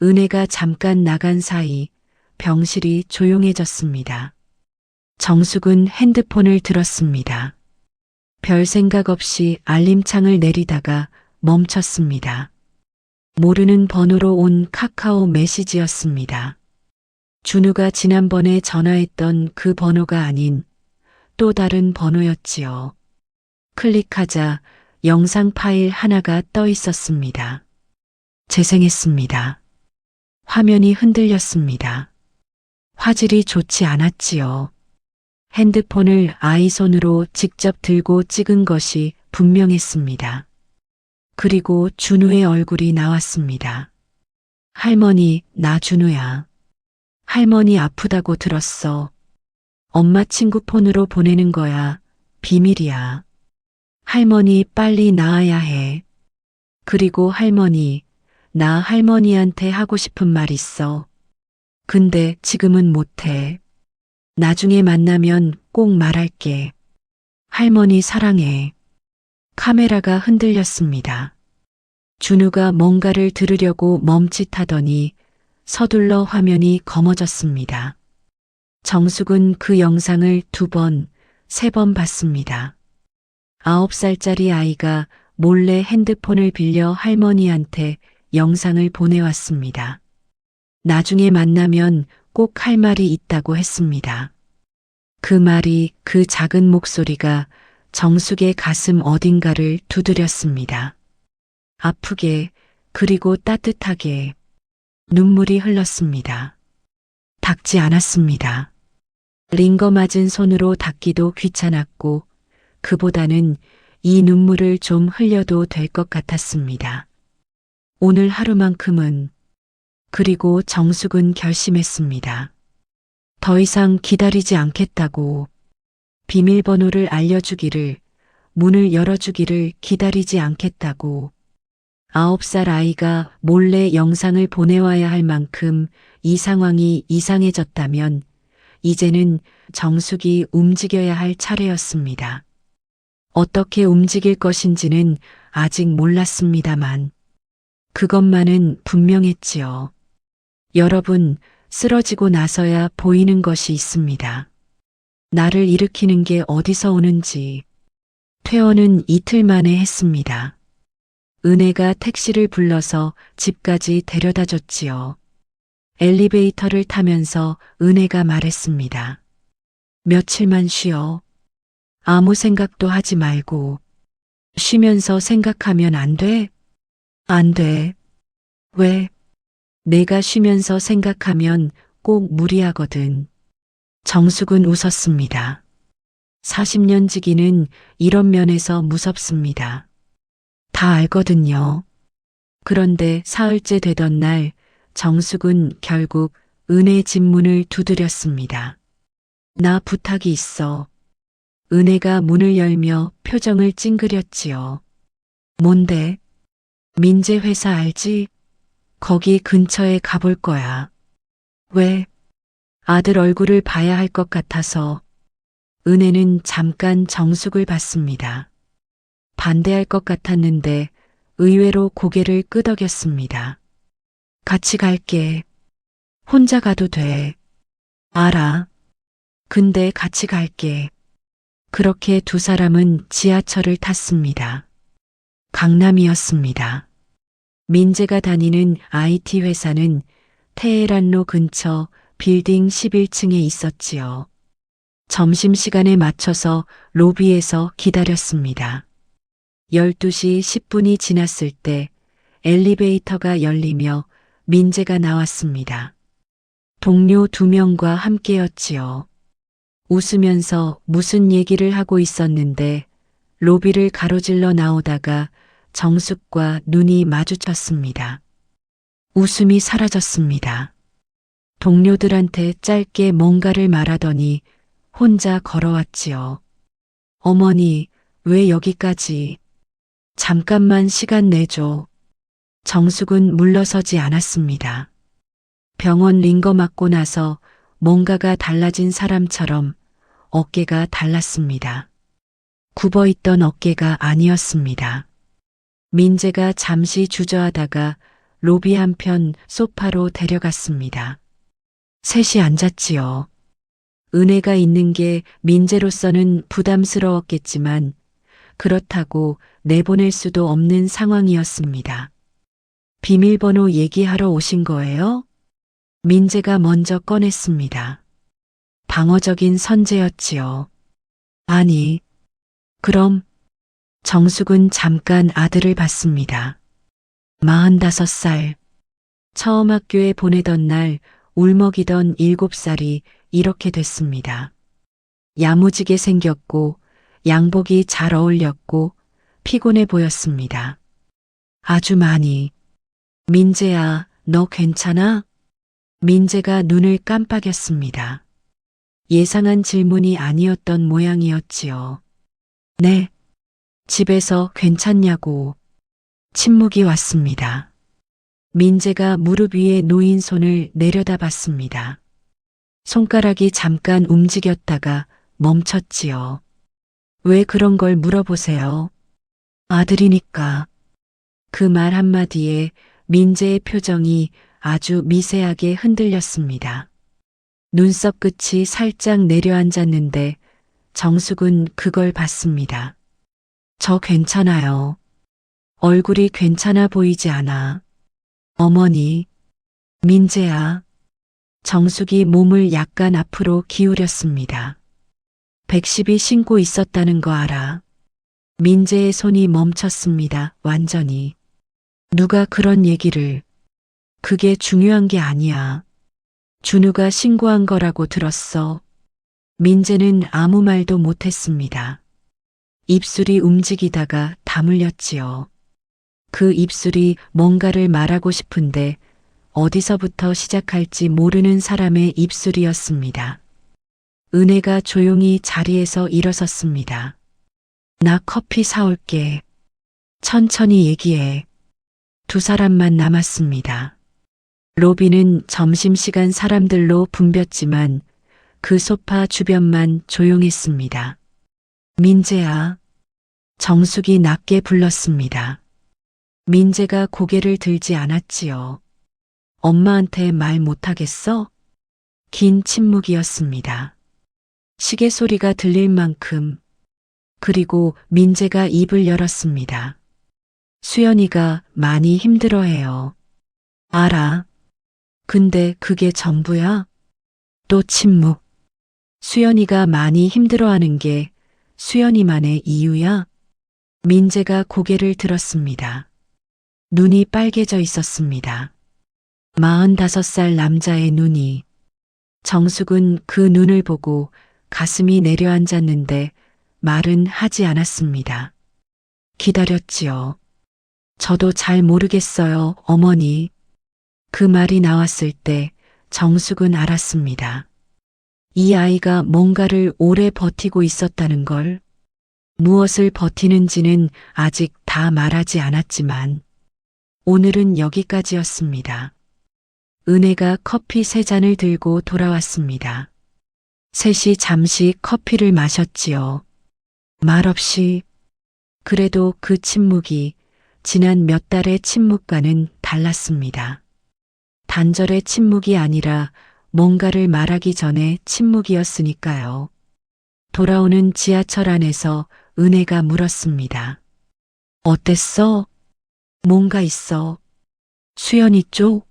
은혜가 잠깐 나간 사이 병실이 조용해졌습니다. 정숙은 핸드폰을 들었습니다. 별 생각 없이 알림창을 내리다가 멈췄습니다. 모르는 번호로 온 카카오 메시지였습니다. 준우가 지난번에 전화했던 그 번호가 아닌 또 다른 번호였지요. 클릭하자 영상 파일 하나가 떠 있었습니다. 재생했습니다. 화면이 흔들렸습니다. 화질이 좋지 않았지요. 핸드폰을 아이 손으로 직접 들고 찍은 것이 분명했습니다. 그리고 준우의 얼굴이 나왔습니다. 할머니, 나 준우야. 할머니 아프다고 들었어. 엄마 친구 폰으로 보내는 거야. 비밀이야. 할머니 빨리 나아야 해. 그리고 할머니, 나 할머니한테 하고 싶은 말 있어. 근데 지금은 못해. 나중에 만나면 꼭 말할게. 할머니 사랑해. 카메라가 흔들렸습니다. 준우가 뭔가를 들으려고 멈칫하더니 서둘러 화면이 검어졌습니다. 정숙은 그 영상을 2번, 3번 봤습니다. 9살짜리 아이가 몰래 핸드폰을 빌려 할머니한테 영상을 보내왔습니다. 나중에 만나면 꼭 할 말이 있다고 했습니다. 그 말이, 그 작은 목소리가 정숙의 가슴 어딘가를 두드렸습니다. 아프게, 그리고 따뜻하게 눈물이 흘렀습니다. 닦지 않았습니다. 링거 맞은 손으로 닦기도 귀찮았고 그보다는 이 눈물을 좀 흘려도 될 것 같았습니다. 오늘 하루만큼은. 그리고 정숙은 결심했습니다. 더 이상 기다리지 않겠다고. 비밀번호를 알려주기를, 문을 열어주기를 기다리지 않겠다고. 9살 아이가 몰래 영상을 보내와야 할 만큼 이 상황이 이상해졌다면 이제는 정숙이 움직여야 할 차례였습니다. 어떻게 움직일 것인지는 아직 몰랐습니다만 그것만은 분명했지요. 여러분, 쓰러지고 나서야 보이는 것이 있습니다. 나를 일으키는 게 어디서 오는지. 퇴원은 이틀 만에 했습니다. 은혜가 택시를 불러서 집까지 데려다 줬지요. 엘리베이터를 타면서 은혜가 말했습니다. 며칠만 쉬어. 아무 생각도 하지 말고. 쉬면서 생각하면 안 돼? 안 돼. 왜? 내가 쉬면서 생각하면 꼭 무리하거든. 정숙은 웃었습니다. 40년 지기는 이런 면에서 무섭습니다. 다 알거든요. 그런데 사흘째 되던 날 정숙은 결국 은혜 집 문을 두드렸습니다. 나 부탁이 있어. 은혜가 문을 열며 표정을 찡그렸지요. 뭔데? 민재 회사 알지? 거기 근처에 가볼 거야. 왜? 아들 얼굴을 봐야 할 것 같아서. 은혜는 잠깐 정숙을 봤습니다. 반대할 것 같았는데 의외로 고개를 끄덕였습니다. 같이 갈게. 혼자 가도 돼. 알아. 근데 같이 갈게. 그렇게 두 사람은 지하철을 탔습니다. 강남이었습니다. 민재가 다니는 IT 회사는 테헤란로 근처 빌딩 11층에 있었지요. 점심시간에 맞춰서 로비에서 기다렸습니다. 12시 10분이 지났을 때 엘리베이터가 열리며 민재가 나왔습니다. 동료 2명과 함께였지요. 웃으면서 무슨 얘기를 하고 있었는데 로비를 가로질러 나오다가 정숙과 눈이 마주쳤습니다. 웃음이 사라졌습니다. 동료들한테 짧게 뭔가를 말하더니 혼자 걸어왔지요. 어머니, 왜 여기까지? 잠깐만 시간 내줘. 정숙은 물러서지 않았습니다. 병원 링거 맞고 나서 뭔가가 달라진 사람처럼 어깨가 달랐습니다. 굽어있던 어깨가 아니었습니다. 민재가 잠시 주저하다가 로비 한편 소파로 데려갔습니다. 셋이 앉았지요. 은혜가 있는 게 민재로서는 부담스러웠겠지만 그렇다고 내보낼 수도 없는 상황이었습니다. 비밀번호 얘기하러 오신 거예요? 민재가 먼저 꺼냈습니다. 방어적인 선제였지요. 아니, 그럼 정숙은 잠깐 아들을 봤습니다. 45살. 처음 학교에 보내던 날 울먹이던 7살이 이렇게 됐습니다. 야무지게 생겼고 양복이 잘 어울렸고 피곤해 보였습니다. 아주 많이. 민재야, 너 괜찮아? 민재가 눈을 깜빡였습니다. 예상한 질문이 아니었던 모양이었지요. 네. 집에서 괜찮냐고. 침묵이 왔습니다. 민재가 무릎 위에 놓인 손을 내려다봤습니다. 손가락이 잠깐 움직였다가 멈췄지요. 왜 그런 걸 물어보세요? 아들이니까. 그 말 한마디에 민재의 표정이 아주 미세하게 흔들렸습니다. 눈썹 끝이 살짝 내려앉았는데 정숙은 그걸 봤습니다. 저 괜찮아요. 얼굴이 괜찮아 보이지 않아. 어머니, 민재야. 정숙이 몸을 약간 앞으로 기울였습니다. 110이 신고 있었다는 거 알아. 민재의 손이 멈췄습니다. 완전히. 누가 그런 얘기를. 그게 중요한 게 아니야. 준우가 신고한 거라고 들었어. 민재는 아무 말도 못했습니다. 입술이 움직이다가 다물렸지요. 그 입술이 뭔가를 말하고 싶은데 어디서부터 시작할지 모르는 사람의 입술이었습니다. 은혜가 조용히 자리에서 일어섰습니다. 나 커피 사올게. 천천히 얘기해. 2사람만 남았습니다. 로비는 점심시간 사람들로 붐볐지만 그 소파 주변만 조용했습니다. 민재야. 정숙이 낮게 불렀습니다. 민재가 고개를 들지 않았지요. 엄마한테 말 못하겠어? 긴 침묵이었습니다. 시계 소리가 들릴 만큼. 그리고 민재가 입을 열었습니다. 수연이가 많이 힘들어해요. 알아. 근데 그게 전부야? 또 침묵. 수연이가 많이 힘들어하는 게 수연이만의 이유야? 민재가 고개를 들었습니다. 눈이 빨개져 있었습니다. 45살 남자의 눈이. 정숙은 그 눈을 보고 가슴이 내려앉았는데 말은 하지 않았습니다. 기다렸지요. 저도 잘 모르겠어요, 어머니. 그 말이 나왔을 때 정숙은 알았습니다. 이 아이가 뭔가를 오래 버티고 있었다는 걸. 무엇을 버티는지는 아직 다 말하지 않았지만 오늘은 여기까지였습니다. 은혜가 커피 3잔을 들고 돌아왔습니다. 셋이 잠시 커피를 마셨지요. 말없이. 그래도 그 침묵이 지난 몇 달의 침묵과는 달랐습니다. 단절의 침묵이 아니라 뭔가를 말하기 전에 침묵이었으니까요. 돌아오는 지하철 안에서 은혜가 물었습니다. 어땠어? 뭔가 있어. 수연이 쪽?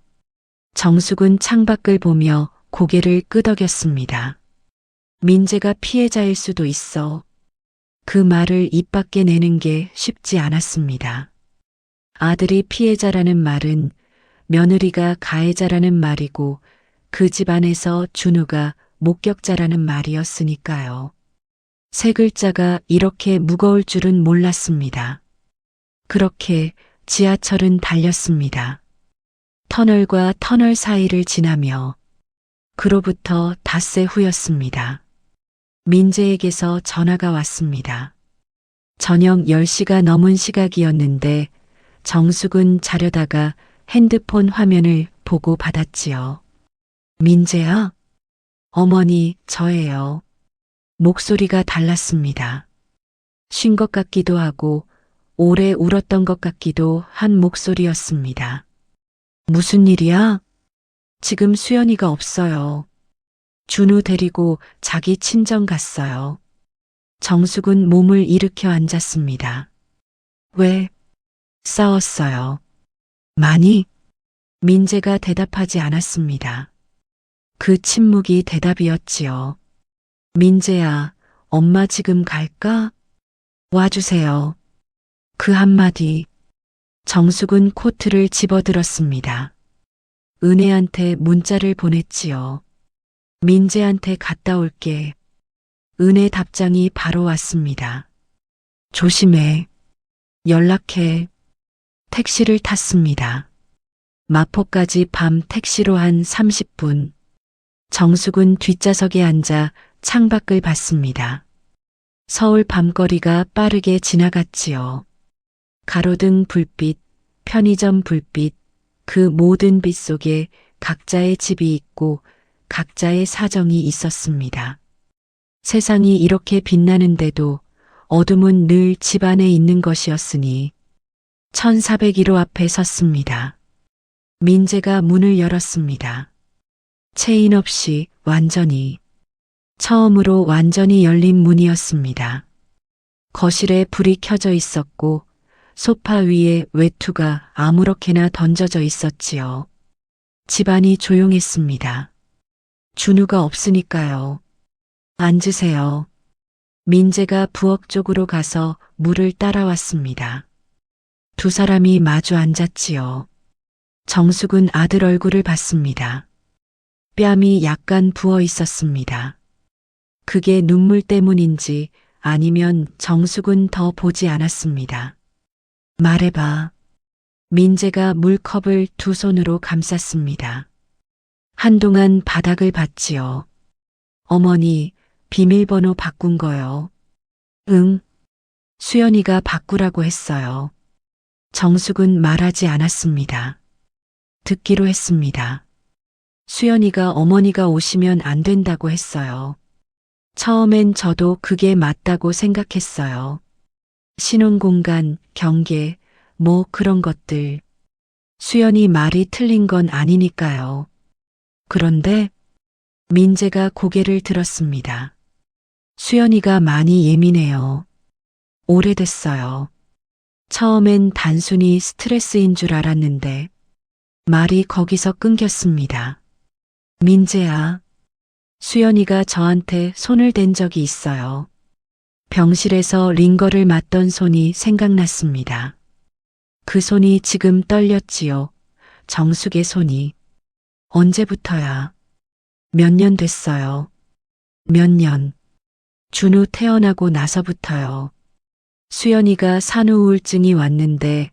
정숙은 창밖을 보며 고개를 끄덕였습니다. 민재가 피해자일 수도 있어. 그 말을 입 밖에 내는 게 쉽지 않았습니다. 아들이 피해자라는 말은 며느리가 가해자라는 말이고 그 집안에서 준우가 목격자라는 말이었으니까요. 세 글자가 이렇게 무거울 줄은 몰랐습니다. 그렇게 지하철은 달렸습니다. 터널과 터널 사이를 지나며 그로부터 닷새 후였습니다. 민재에게서 전화가 왔습니다. 저녁 10시가 넘은 시각이었는데 정숙은 자려다가 핸드폰 화면을 보고 받았지요. 민재야? 어머니, 저예요. 목소리가 달랐습니다. 쉰 것 같기도 하고 오래 울었던 것 같기도 한 목소리였습니다. 무슨 일이야? 지금 수연이가 없어요. 준우 데리고 자기 친정 갔어요. 정숙은 몸을 일으켜 앉았습니다. 왜? 싸웠어요. 많이? 민재가 대답하지 않았습니다. 그 침묵이 대답이었지요. 민재야, 엄마 지금 갈까? 와주세요. 그 한마디. 정숙은 코트를 집어들었습니다. 은혜한테 문자를 보냈지요. 민재한테 갔다 올게. 은혜 답장이 바로 왔습니다. 조심해. 연락해. 택시를 탔습니다. 마포까지 밤 택시로 한 30분. 정숙은 뒷좌석에 앉아 창밖을 봤습니다. 서울 밤거리가 빠르게 지나갔지요. 가로등 불빛, 편의점 불빛, 그 모든 빛 속에 각자의 집이 있고 각자의 사정이 있었습니다. 세상이 이렇게 빛나는데도 어둠은 늘 집안에 있는 것이었으니 1401호 앞에 섰습니다. 민재가 문을 열었습니다. 체인 없이 완전히, 처음으로 완전히 열린 문이었습니다. 거실에 불이 켜져 있었고 소파 위에 외투가 아무렇게나 던져져 있었지요. 집안이 조용했습니다. 준우가 없으니까요. 앉으세요. 민재가 부엌 쪽으로 가서 물을 따라왔습니다. 두 사람이 마주 앉았지요. 정숙은 아들 얼굴을 봤습니다. 뺨이 약간 부어 있었습니다. 그게 눈물 때문인지 아니면 정숙은 더 보지 않았습니다. 말해봐. 민재가 물컵을 두 손으로 감쌌습니다. 한동안 바닥을 봤지요. 어머니, 비밀번호 바꾼 거요. 응. 수연이가 바꾸라고 했어요. 정숙은 말하지 않았습니다. 듣기로 했습니다. 수연이가 어머니가 오시면 안 된다고 했어요. 처음엔 저도 그게 맞다고 생각했어요. 신혼공간, 경계, 뭐 그런 것들. 수연이 말이 틀린 건 아니니까요. 그런데 민재가 고개를 들었습니다. 수연이가 많이 예민해요. 오래됐어요. 처음엔 단순히 스트레스인 줄 알았는데 말이 거기서 끊겼습니다. 민재야, 수연이가 저한테 손을 댄 적이 있어요. 병실에서 링거를 맞던 손이 생각났습니다. 그 손이 지금 떨렸지요. 정숙의 손이. 언제부터야? 몇 년 됐어요. 몇 년. 준우 태어나고 나서부터요. 수연이가 산후우울증이 왔는데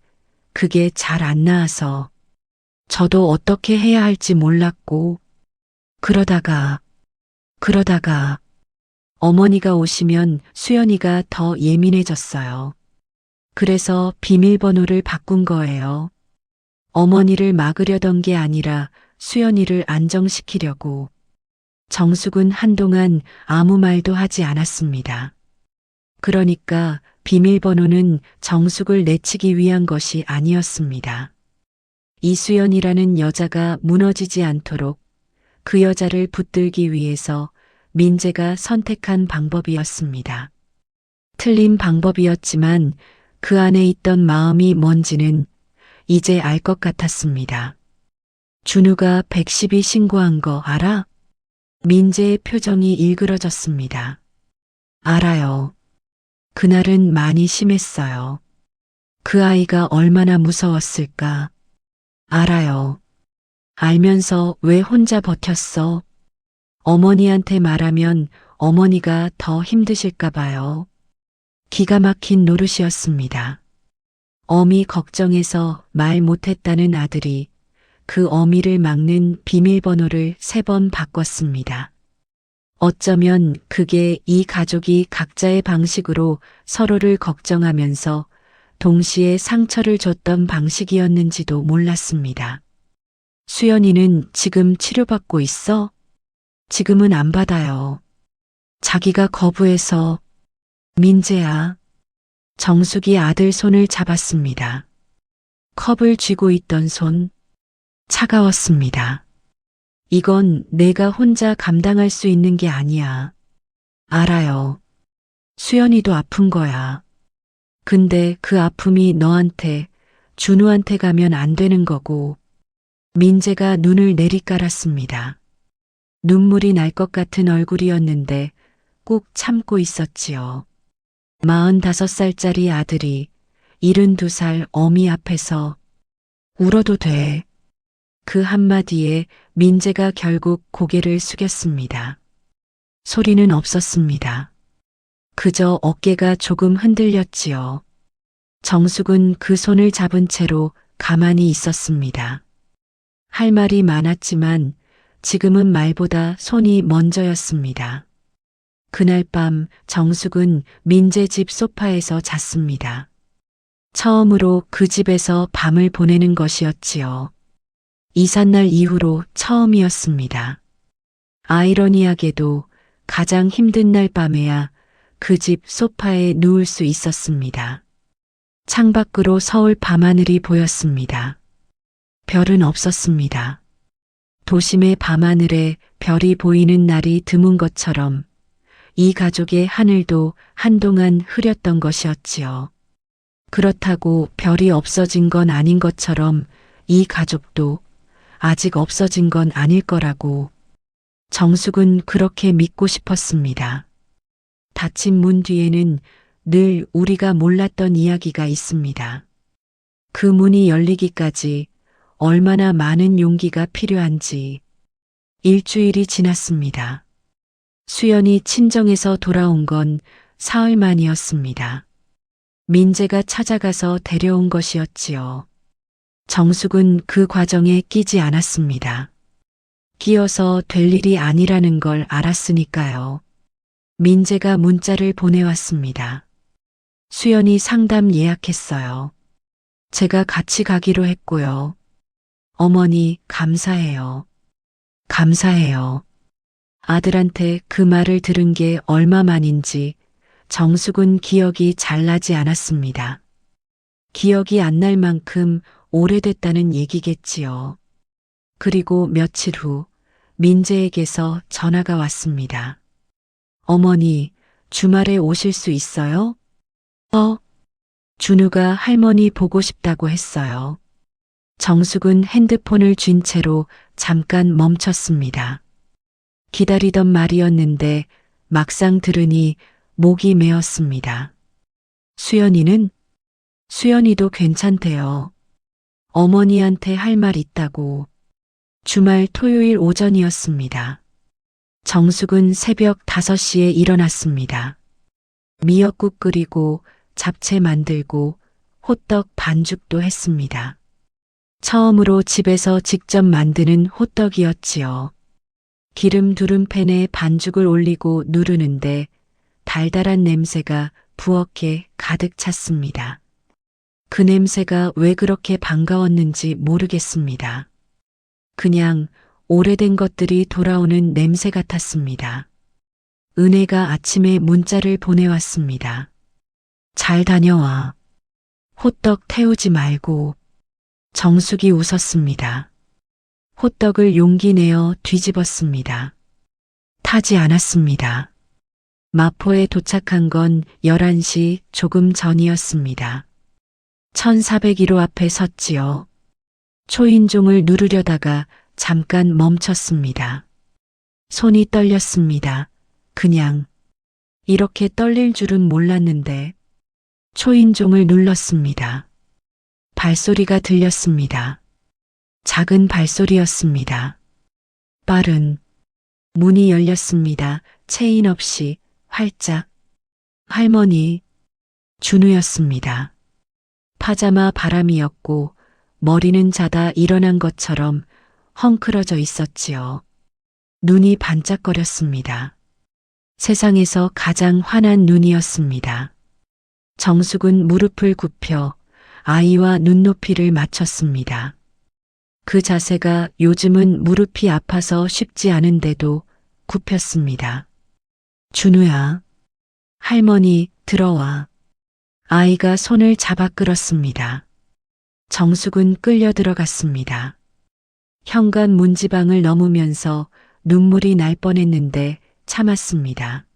그게 잘 안 나아서 저도 어떻게 해야 할지 몰랐고 그러다가 어머니가 오시면 수연이가 더 예민해졌어요. 그래서 비밀번호를 바꾼 거예요. 어머니를 막으려던 게 아니라 수연이를 안정시키려고. 정숙은 한동안 아무 말도 하지 않았습니다. 그러니까 비밀번호는 정숙을 내치기 위한 것이 아니었습니다. 이수연이라는 여자가 무너지지 않도록 그 여자를 붙들기 위해서 민재가 선택한 방법이었습니다. 틀린 방법이었지만 그 안에 있던 마음이 뭔지는 이제 알 것 같았습니다. 준우가 112 신고한 거 알아? 민재의 표정이 일그러졌습니다. 알아요. 그날은 많이 심했어요. 그 아이가 얼마나 무서웠을까. 알아요. 알면서 왜 혼자 버텼어? 어머니한테 말하면 어머니가 더 힘드실까 봐요. 기가 막힌 노릇이었습니다. 어미 걱정해서 말 못했다는 아들이 그 어미를 막는 비밀번호를 3번 바꿨습니다. 어쩌면 그게 이 가족이 각자의 방식으로 서로를 걱정하면서 동시에 상처를 줬던 방식이었는지도 몰랐습니다. 수연이는 지금 치료받고 있어? 지금은 안 받아요. 자기가 거부해서. 민재야. 정숙이 아들 손을 잡았습니다. 컵을 쥐고 있던 손. 차가웠습니다. 이건 내가 혼자 감당할 수 있는 게 아니야. 알아요. 수연이도 아픈 거야. 근데 그 아픔이 너한테, 준우한테 가면 안 되는 거고. 민재가 눈을 내리깔았습니다. 눈물이 날 것 같은 얼굴이었는데 꾹 참고 있었지요. 45살짜리 아들이 72살 어미 앞에서 울어도 돼. 그 한마디에 민재가 결국 고개를 숙였습니다. 소리는 없었습니다. 그저 어깨가 조금 흔들렸지요. 정숙은 그 손을 잡은 채로 가만히 있었습니다. 할 말이 많았지만 지금은 말보다 손이 먼저였습니다. 그날 밤 정숙은 민재 집 소파에서 잤습니다. 처음으로 그 집에서 밤을 보내는 것이었지요. 이삿날 이후로 처음이었습니다. 아이러니하게도 가장 힘든 날 밤에야 그 집 소파에 누울 수 있었습니다. 창밖으로 서울 밤하늘이 보였습니다. 별은 없었습니다. 도심의 밤하늘에 별이 보이는 날이 드문 것처럼 이 가족의 하늘도 한동안 흐렸던 것이었지요. 그렇다고 별이 없어진 건 아닌 것처럼 이 가족도 아직 없어진 건 아닐 거라고 정숙은 그렇게 믿고 싶었습니다. 닫힌 문 뒤에는 늘 우리가 몰랐던 이야기가 있습니다. 그 문이 열리기까지 얼마나 많은 용기가 필요한지. 일주일이 지났습니다. 수연이 친정에서 돌아온 건 사흘 만이었습니다. 민재가 찾아가서 데려온 것이었지요. 정숙은 그 과정에 끼지 않았습니다. 끼어서 될 일이 아니라는 걸 알았으니까요. 민재가 문자를 보내왔습니다. 수연이 상담 예약했어요. 제가 같이 가기로 했고요. 어머니, 감사해요. 감사해요. 아들한테 그 말을 들은 게 얼마만인지 정숙은 기억이 잘 나지 않았습니다. 기억이 안 날 만큼 오래됐다는 얘기겠지요. 그리고 며칠 후 민재에게서 전화가 왔습니다. 어머니, 주말에 오실 수 있어요? 준우가 할머니 보고 싶다고 했어요. 정숙은 핸드폰을 쥔 채로 잠깐 멈췄습니다. 기다리던 말이었는데 막상 들으니 목이 메었습니다. 수연이는? 수연이도 괜찮대요. 어머니한테 할 말 있다고. 주말 토요일 오전이었습니다. 정숙은 새벽 5시에 일어났습니다. 미역국 끓이고 잡채 만들고 호떡 반죽도 했습니다. 처음으로 집에서 직접 만드는 호떡이었지요. 기름 두른 팬에 반죽을 올리고 누르는데 달달한 냄새가 부엌에 가득 찼습니다. 그 냄새가 왜 그렇게 반가웠는지 모르겠습니다. 그냥 오래된 것들이 돌아오는 냄새 같았습니다. 은혜가 아침에 문자를 보내왔습니다. 잘 다녀와. 호떡 태우지 말고. 정숙이 웃었습니다. 호떡을 용기 내어 뒤집었습니다. 타지 않았습니다. 마포에 도착한 건 11시 조금 전이었습니다. 1401호 앞에 섰지요. 초인종을 누르려다가 잠깐 멈췄습니다. 손이 떨렸습니다. 그냥 이렇게 떨릴 줄은 몰랐는데 초인종을 눌렀습니다. 발소리가 들렸습니다. 작은 발소리였습니다. 빠른 문이 열렸습니다. 체인 없이 활짝. 할머니, 준우였습니다. 파자마 바람이었고 머리는 자다 일어난 것처럼 헝클어져 있었지요. 눈이 반짝거렸습니다. 세상에서 가장 환한 눈이었습니다. 정숙은 무릎을 굽혀 아이와 눈높이를 맞췄습니다. 그 자세가 요즘은 무릎이 아파서 쉽지 않은데도 굽혔습니다. 준우야, 할머니 들어와. 아이가 손을 잡아 끌었습니다. 정숙은 끌려 들어갔습니다. 현관 문지방을 넘으면서 눈물이 날 뻔했는데 참았습니다.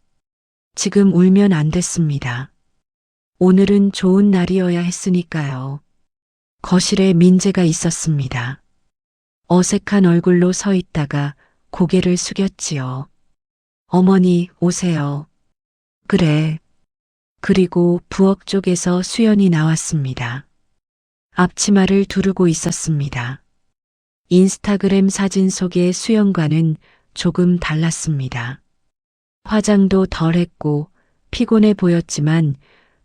지금 울면 안 됐습니다. 오늘은 좋은 날이어야 했으니까요. 거실에 민재가 있었습니다. 어색한 얼굴로 서 있다가 고개를 숙였지요. 어머니, 오세요. 그래. 그리고 부엌 쪽에서 수연이 나왔습니다. 앞치마를 두르고 있었습니다. 인스타그램 사진 속의 수연과는 조금 달랐습니다. 화장도 덜 했고 피곤해 보였지만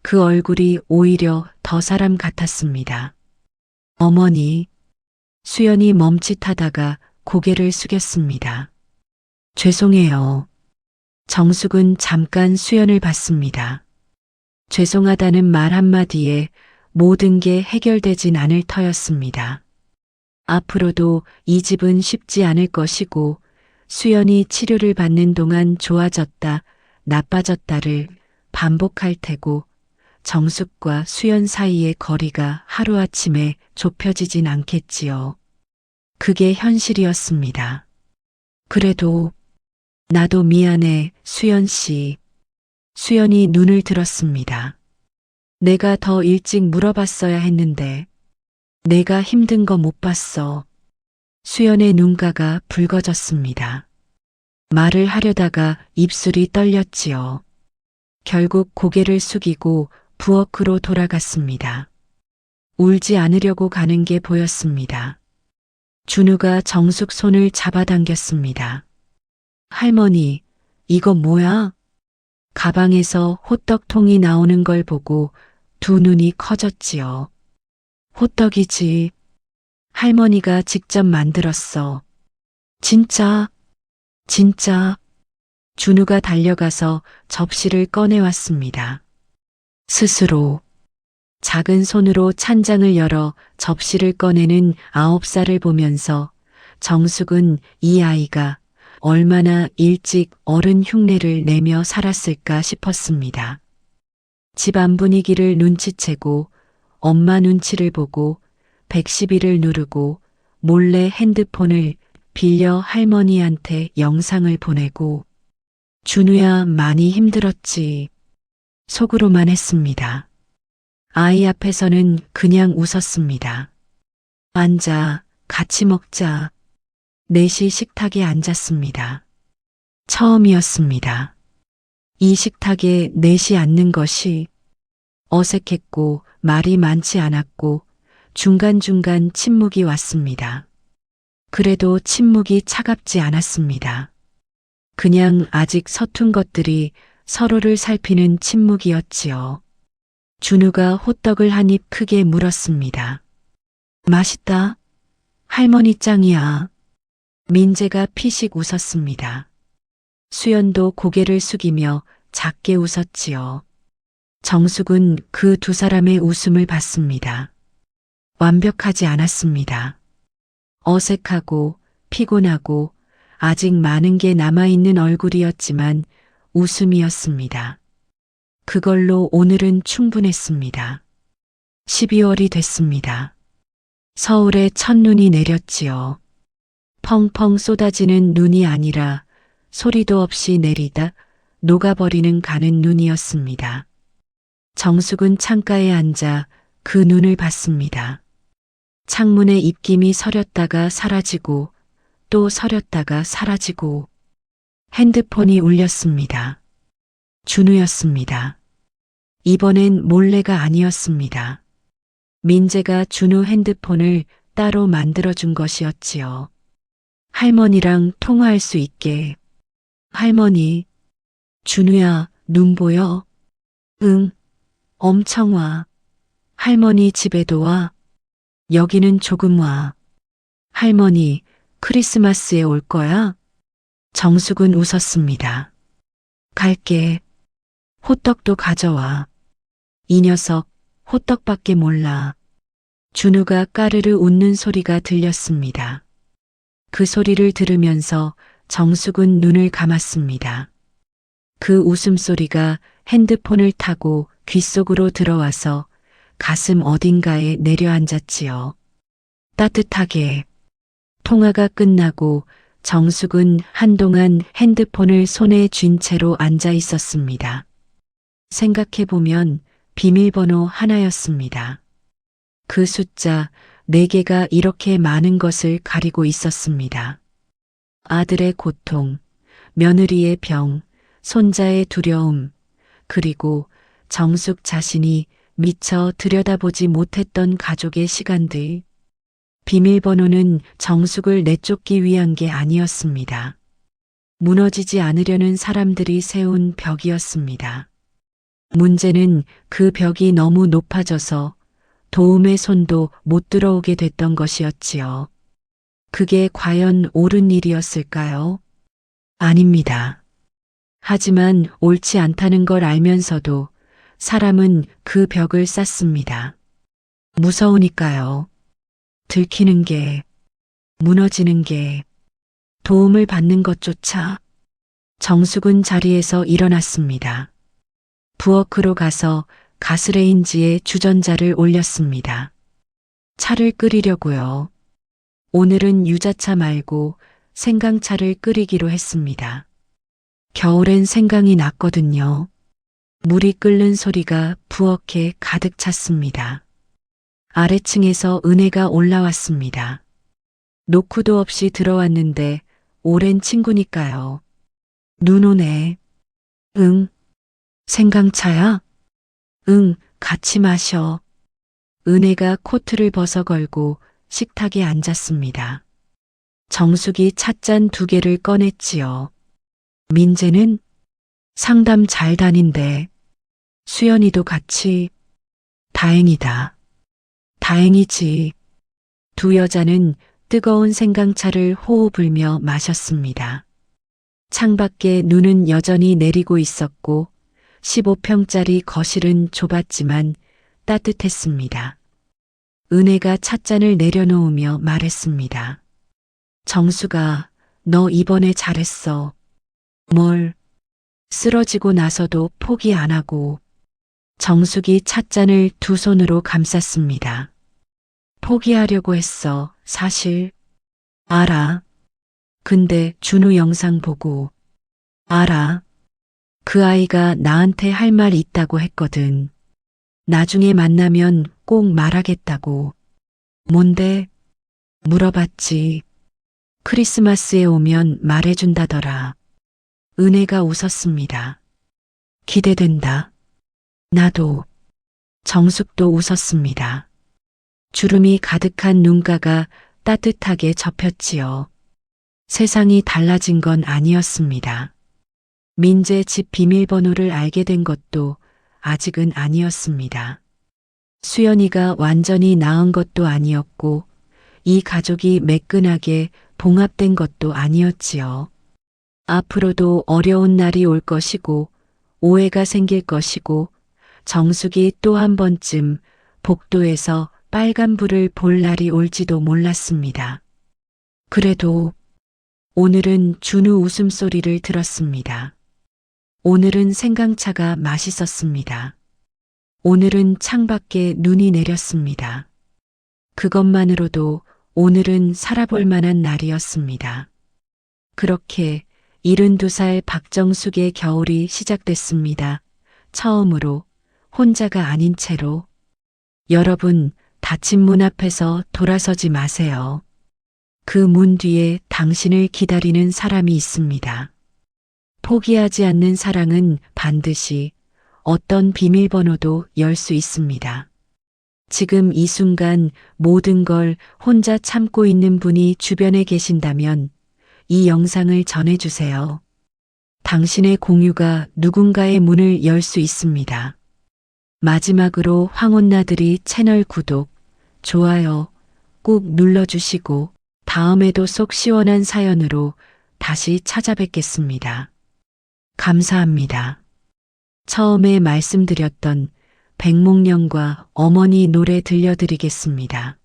그 얼굴이 오히려 더 사람 같았습니다. 어머니, 수연이 멈칫하다가 고개를 숙였습니다. 죄송해요. 정숙은 잠깐 수연을 봤습니다. 죄송하다는 말 한마디에 모든 게 해결되진 않을 터였습니다. 앞으로도 이 집은 쉽지 않을 것이고 수연이 치료를 받는 동안 좋아졌다, 나빠졌다를 반복할 테고 정숙과 수연 사이의 거리가 하루아침에 좁혀지진 않겠지요. 그게 현실이었습니다. 그래도 나도 미안해, 수연 씨. 수연이 눈을 들었습니다. 내가 더 일찍 물어봤어야 했는데 내가 힘든 거 못 봤어. 수연의 눈가가 붉어졌습니다. 말을 하려다가 입술이 떨렸지요. 결국 고개를 숙이고 부엌으로 돌아갔습니다. 울지 않으려고 가는 게 보였습니다. 준우가 정숙 손을 잡아당겼습니다. 할머니, 이거 뭐야? 가방에서 호떡통이 나오는 걸 보고 두 눈이 커졌지요. 호떡이지. 할머니가 직접 만들었어. 진짜, 진짜. 준우가 달려가서 접시를 꺼내왔습니다. 스스로 작은 손으로 찬장을 열어 접시를 꺼내는 9살을 보면서 정숙은 이 아이가 얼마나 일찍 어른 흉내를 내며 살았을까 싶었습니다. 집안 분위기를 눈치채고 엄마 눈치를 보고 112를 누르고 몰래 핸드폰을 빌려 할머니한테 영상을 보내고 준우야 많이 힘들었지. 속으로만 했습니다. 아이 앞에서는 그냥 웃었습니다. 앉아, 같이 먹자. 넷이 식탁에 앉았습니다. 처음이었습니다. 이 식탁에 넷이 앉는 것이 어색했고 말이 많지 않았고 중간중간 침묵이 왔습니다. 그래도 침묵이 차갑지 않았습니다. 그냥 아직 서툰 것들이 서로를 살피는 침묵이었지요. 준우가 호떡을 한 입 크게 물었습니다. 맛있다. 할머니 짱이야. 민재가 피식 웃었습니다. 수연도 고개를 숙이며 작게 웃었지요. 정숙은 그 두 사람의 웃음을 봤습니다. 완벽하지 않았습니다. 어색하고 피곤하고 아직 많은 게 남아있는 얼굴이었지만 웃음이었습니다. 그걸로 오늘은 충분했습니다. 12월이 됐습니다. 서울에 첫눈이 내렸지요. 펑펑 쏟아지는 눈이 아니라 소리도 없이 내리다 녹아버리는 가는 눈이었습니다. 정숙은 창가에 앉아 그 눈을 봤습니다. 창문에 입김이 서렸다가 사라지고 또 서렸다가 사라지고 핸드폰이 울렸습니다. 준우였습니다. 이번엔 몰래가 아니었습니다. 민재가 준우 핸드폰을 따로 만들어준 것이었지요. 할머니랑 통화할 수 있게. 할머니, 준우야, 눈 보여? 응, 엄청 와. 할머니 집에도 와. 여기는 조금 와. 할머니, 크리스마스에 올 거야? 정숙은 웃었습니다. 갈게. 호떡도 가져와. 이 녀석, 호떡밖에 몰라. 준우가 까르르 웃는 소리가 들렸습니다. 그 소리를 들으면서 정숙은 눈을 감았습니다. 그 웃음소리가 핸드폰을 타고 귓속으로 들어와서 가슴 어딘가에 내려앉았지요. 따뜻하게. 통화가 끝나고 정숙은 한동안 핸드폰을 손에 쥔 채로 앉아 있었습니다. 생각해보면 비밀번호 하나였습니다. 그 숫자 4개가 이렇게 많은 것을 가리고 있었습니다. 아들의 고통, 며느리의 병, 손자의 두려움, 그리고 정숙 자신이 미처 들여다보지 못했던 가족의 시간들. 비밀번호는 정숙을 내쫓기 위한 게 아니었습니다. 무너지지 않으려는 사람들이 세운 벽이었습니다. 문제는 그 벽이 너무 높아져서 도움의 손도 못 들어오게 됐던 것이었지요. 그게 과연 옳은 일이었을까요? 아닙니다. 하지만 옳지 않다는 걸 알면서도 사람은 그 벽을 쌓습니다. 무서우니까요. 들키는 게, 무너지는 게, 도움을 받는 것조차. 정숙은 자리에서 일어났습니다. 부엌으로 가서 가스레인지에 주전자를 올렸습니다. 차를 끓이려고요. 오늘은 유자차 말고 생강차를 끓이기로 했습니다. 겨울엔 생강이 낫거든요. 물이 끓는 소리가 부엌에 가득 찼습니다. 아래층에서 은혜가 올라왔습니다. 노크도 없이 들어왔는데 오랜 친구니까요. 눈 오네. 응. 생강차야? 응, 같이 마셔. 은혜가 코트를 벗어 걸고 식탁에 앉았습니다. 정숙이 찻잔 2개를 꺼냈지요. 민재는 상담 잘 다닌대. 수연이도 같이. 다행이다. 다행이지. 두 여자는 뜨거운 생강차를 호호 불며 마셨습니다. 창밖에 눈은 여전히 내리고 있었고 15평짜리 거실은 좁았지만 따뜻했습니다. 은혜가 찻잔을 내려놓으며 말했습니다. 정수가, 너 이번에 잘했어. 뭘? 쓰러지고 나서도 포기 안 하고. 정숙이 찻잔을 2 손으로 감쌌습니다. 포기하려고 했어, 사실. 알아. 근데 준우 영상 보고. 알아. 그 아이가 나한테 할 말 있다고 했거든. 나중에 만나면 꼭 말하겠다고. 뭔데? 물어봤지. 크리스마스에 오면 말해준다더라. 은혜가 웃었습니다. 기대된다. 나도. 정숙도 웃었습니다. 주름이 가득한 눈가가 따뜻하게 접혔지요. 세상이 달라진 건 아니었습니다. 민재 집 비밀번호를 알게 된 것도 아직은 아니었습니다. 수연이가 완전히 나은 것도 아니었고 이 가족이 매끈하게 봉합된 것도 아니었지요. 앞으로도 어려운 날이 올 것이고 오해가 생길 것이고 정숙이 또 한 번쯤 복도에서 빨간불을 볼 날이 올지도 몰랐습니다. 그래도 오늘은 준우 웃음소리를 들었습니다. 오늘은 생강차가 맛있었습니다. 오늘은 창밖에 눈이 내렸습니다. 그것만으로도 오늘은 살아볼 만한 날이었습니다. 그렇게 72살 박정숙의 겨울이 시작됐습니다. 처음으로 혼자가 아닌 채로. 여러분, 닫힌 문 앞에서 돌아서지 마세요. 그 문 뒤에 당신을 기다리는 사람이 있습니다. 포기하지 않는 사랑은 반드시 어떤 비밀번호도 열 수 있습니다. 지금 이 순간 모든 걸 혼자 참고 있는 분이 주변에 계신다면 이 영상을 전해주세요. 당신의 공유가 누군가의 문을 열 수 있습니다. 마지막으로 황혼나들이 채널 구독, 좋아요 꾹 눌러주시고 다음에도 속 시원한 사연으로 다시 찾아뵙겠습니다. 감사합니다. 처음에 말씀드렸던 백목령과 어머니 노래 들려드리겠습니다.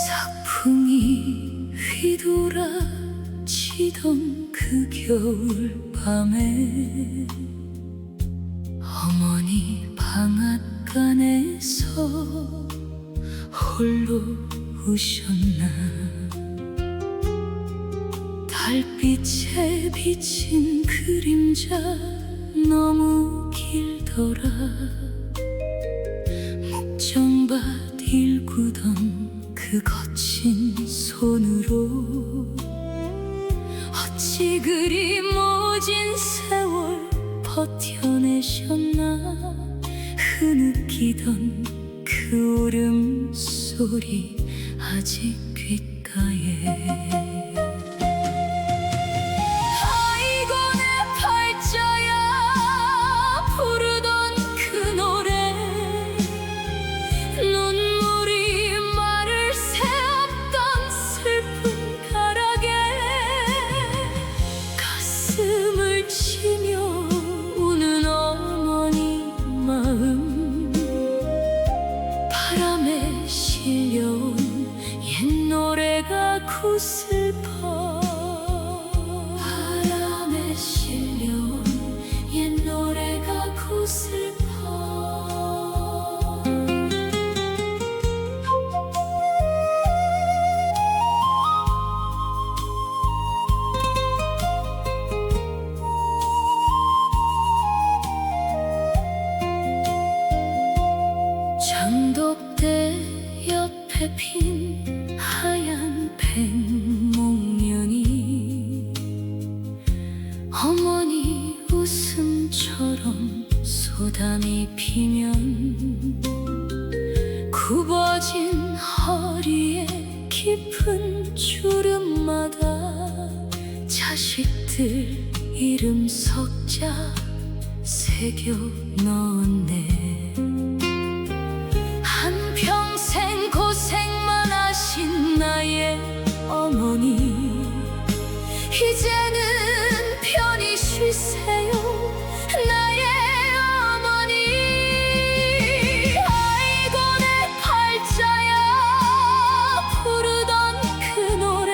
작풍이 휘돌아치던 그 겨울 밤에 어머니 방앗간에서 홀로 우셨나. 달빛에 비친 그림자 너무 길더라. 목정밭 일구던 그 거친 손으로 어찌 그리 모진 세월 버텨내셨나. 흐느끼던 그 울음소리 아직 귓가에. 아이고 내 팔자야 부르던 그 노래. 눈물이 말을 새었던 슬픈 가락에 가슴을 치며 우는 어머니 마음. 바람에 실려온 옛 노래가 구슬퍼. 바람에 실려온 옛 노래가 구슬퍼. 장독대 옆에 핀 하얀 백목련이 어머니 웃음처럼 소담이 피면 굽어진 허리에 깊은 주름마다 자식들 이름 석자 새겨 넣었네. 한평생 고생만 하신 나의 어머니, 이제는 편히 쉬세요 나의 어머니. 아이고 내 팔자야 부르던 그 노래.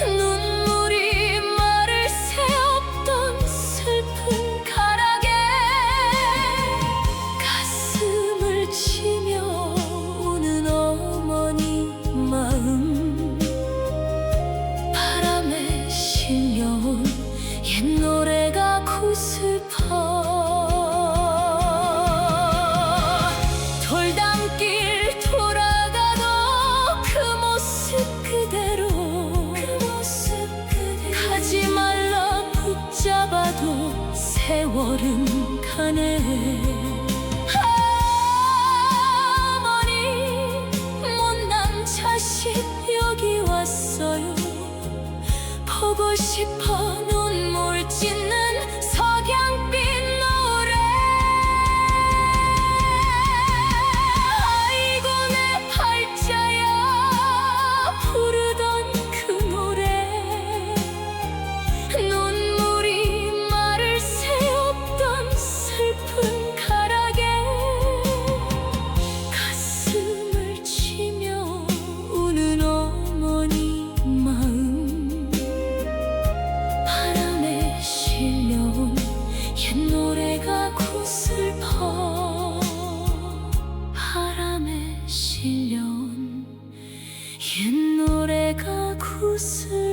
눈물이 말을 새었던 슬픈 가락에 가슴을 치며 우는 어머니 마음. 바람에 실려온 옛 노래가 구슬퍼. 돌담길 돌아가도 그 모습 그대로. 가지 말라 붙잡아도 세월은 가네. 어머니 못난 자식 여기 왔어요. 보고 싶어 눈물 찢는 석양빛 노래. 아이고 내 팔자야 부르던 그 노래. 눈물이 말을 새었던 슬픈 가락에 가슴을 치며 우는 어머니 마음. 옛 노래가 구슬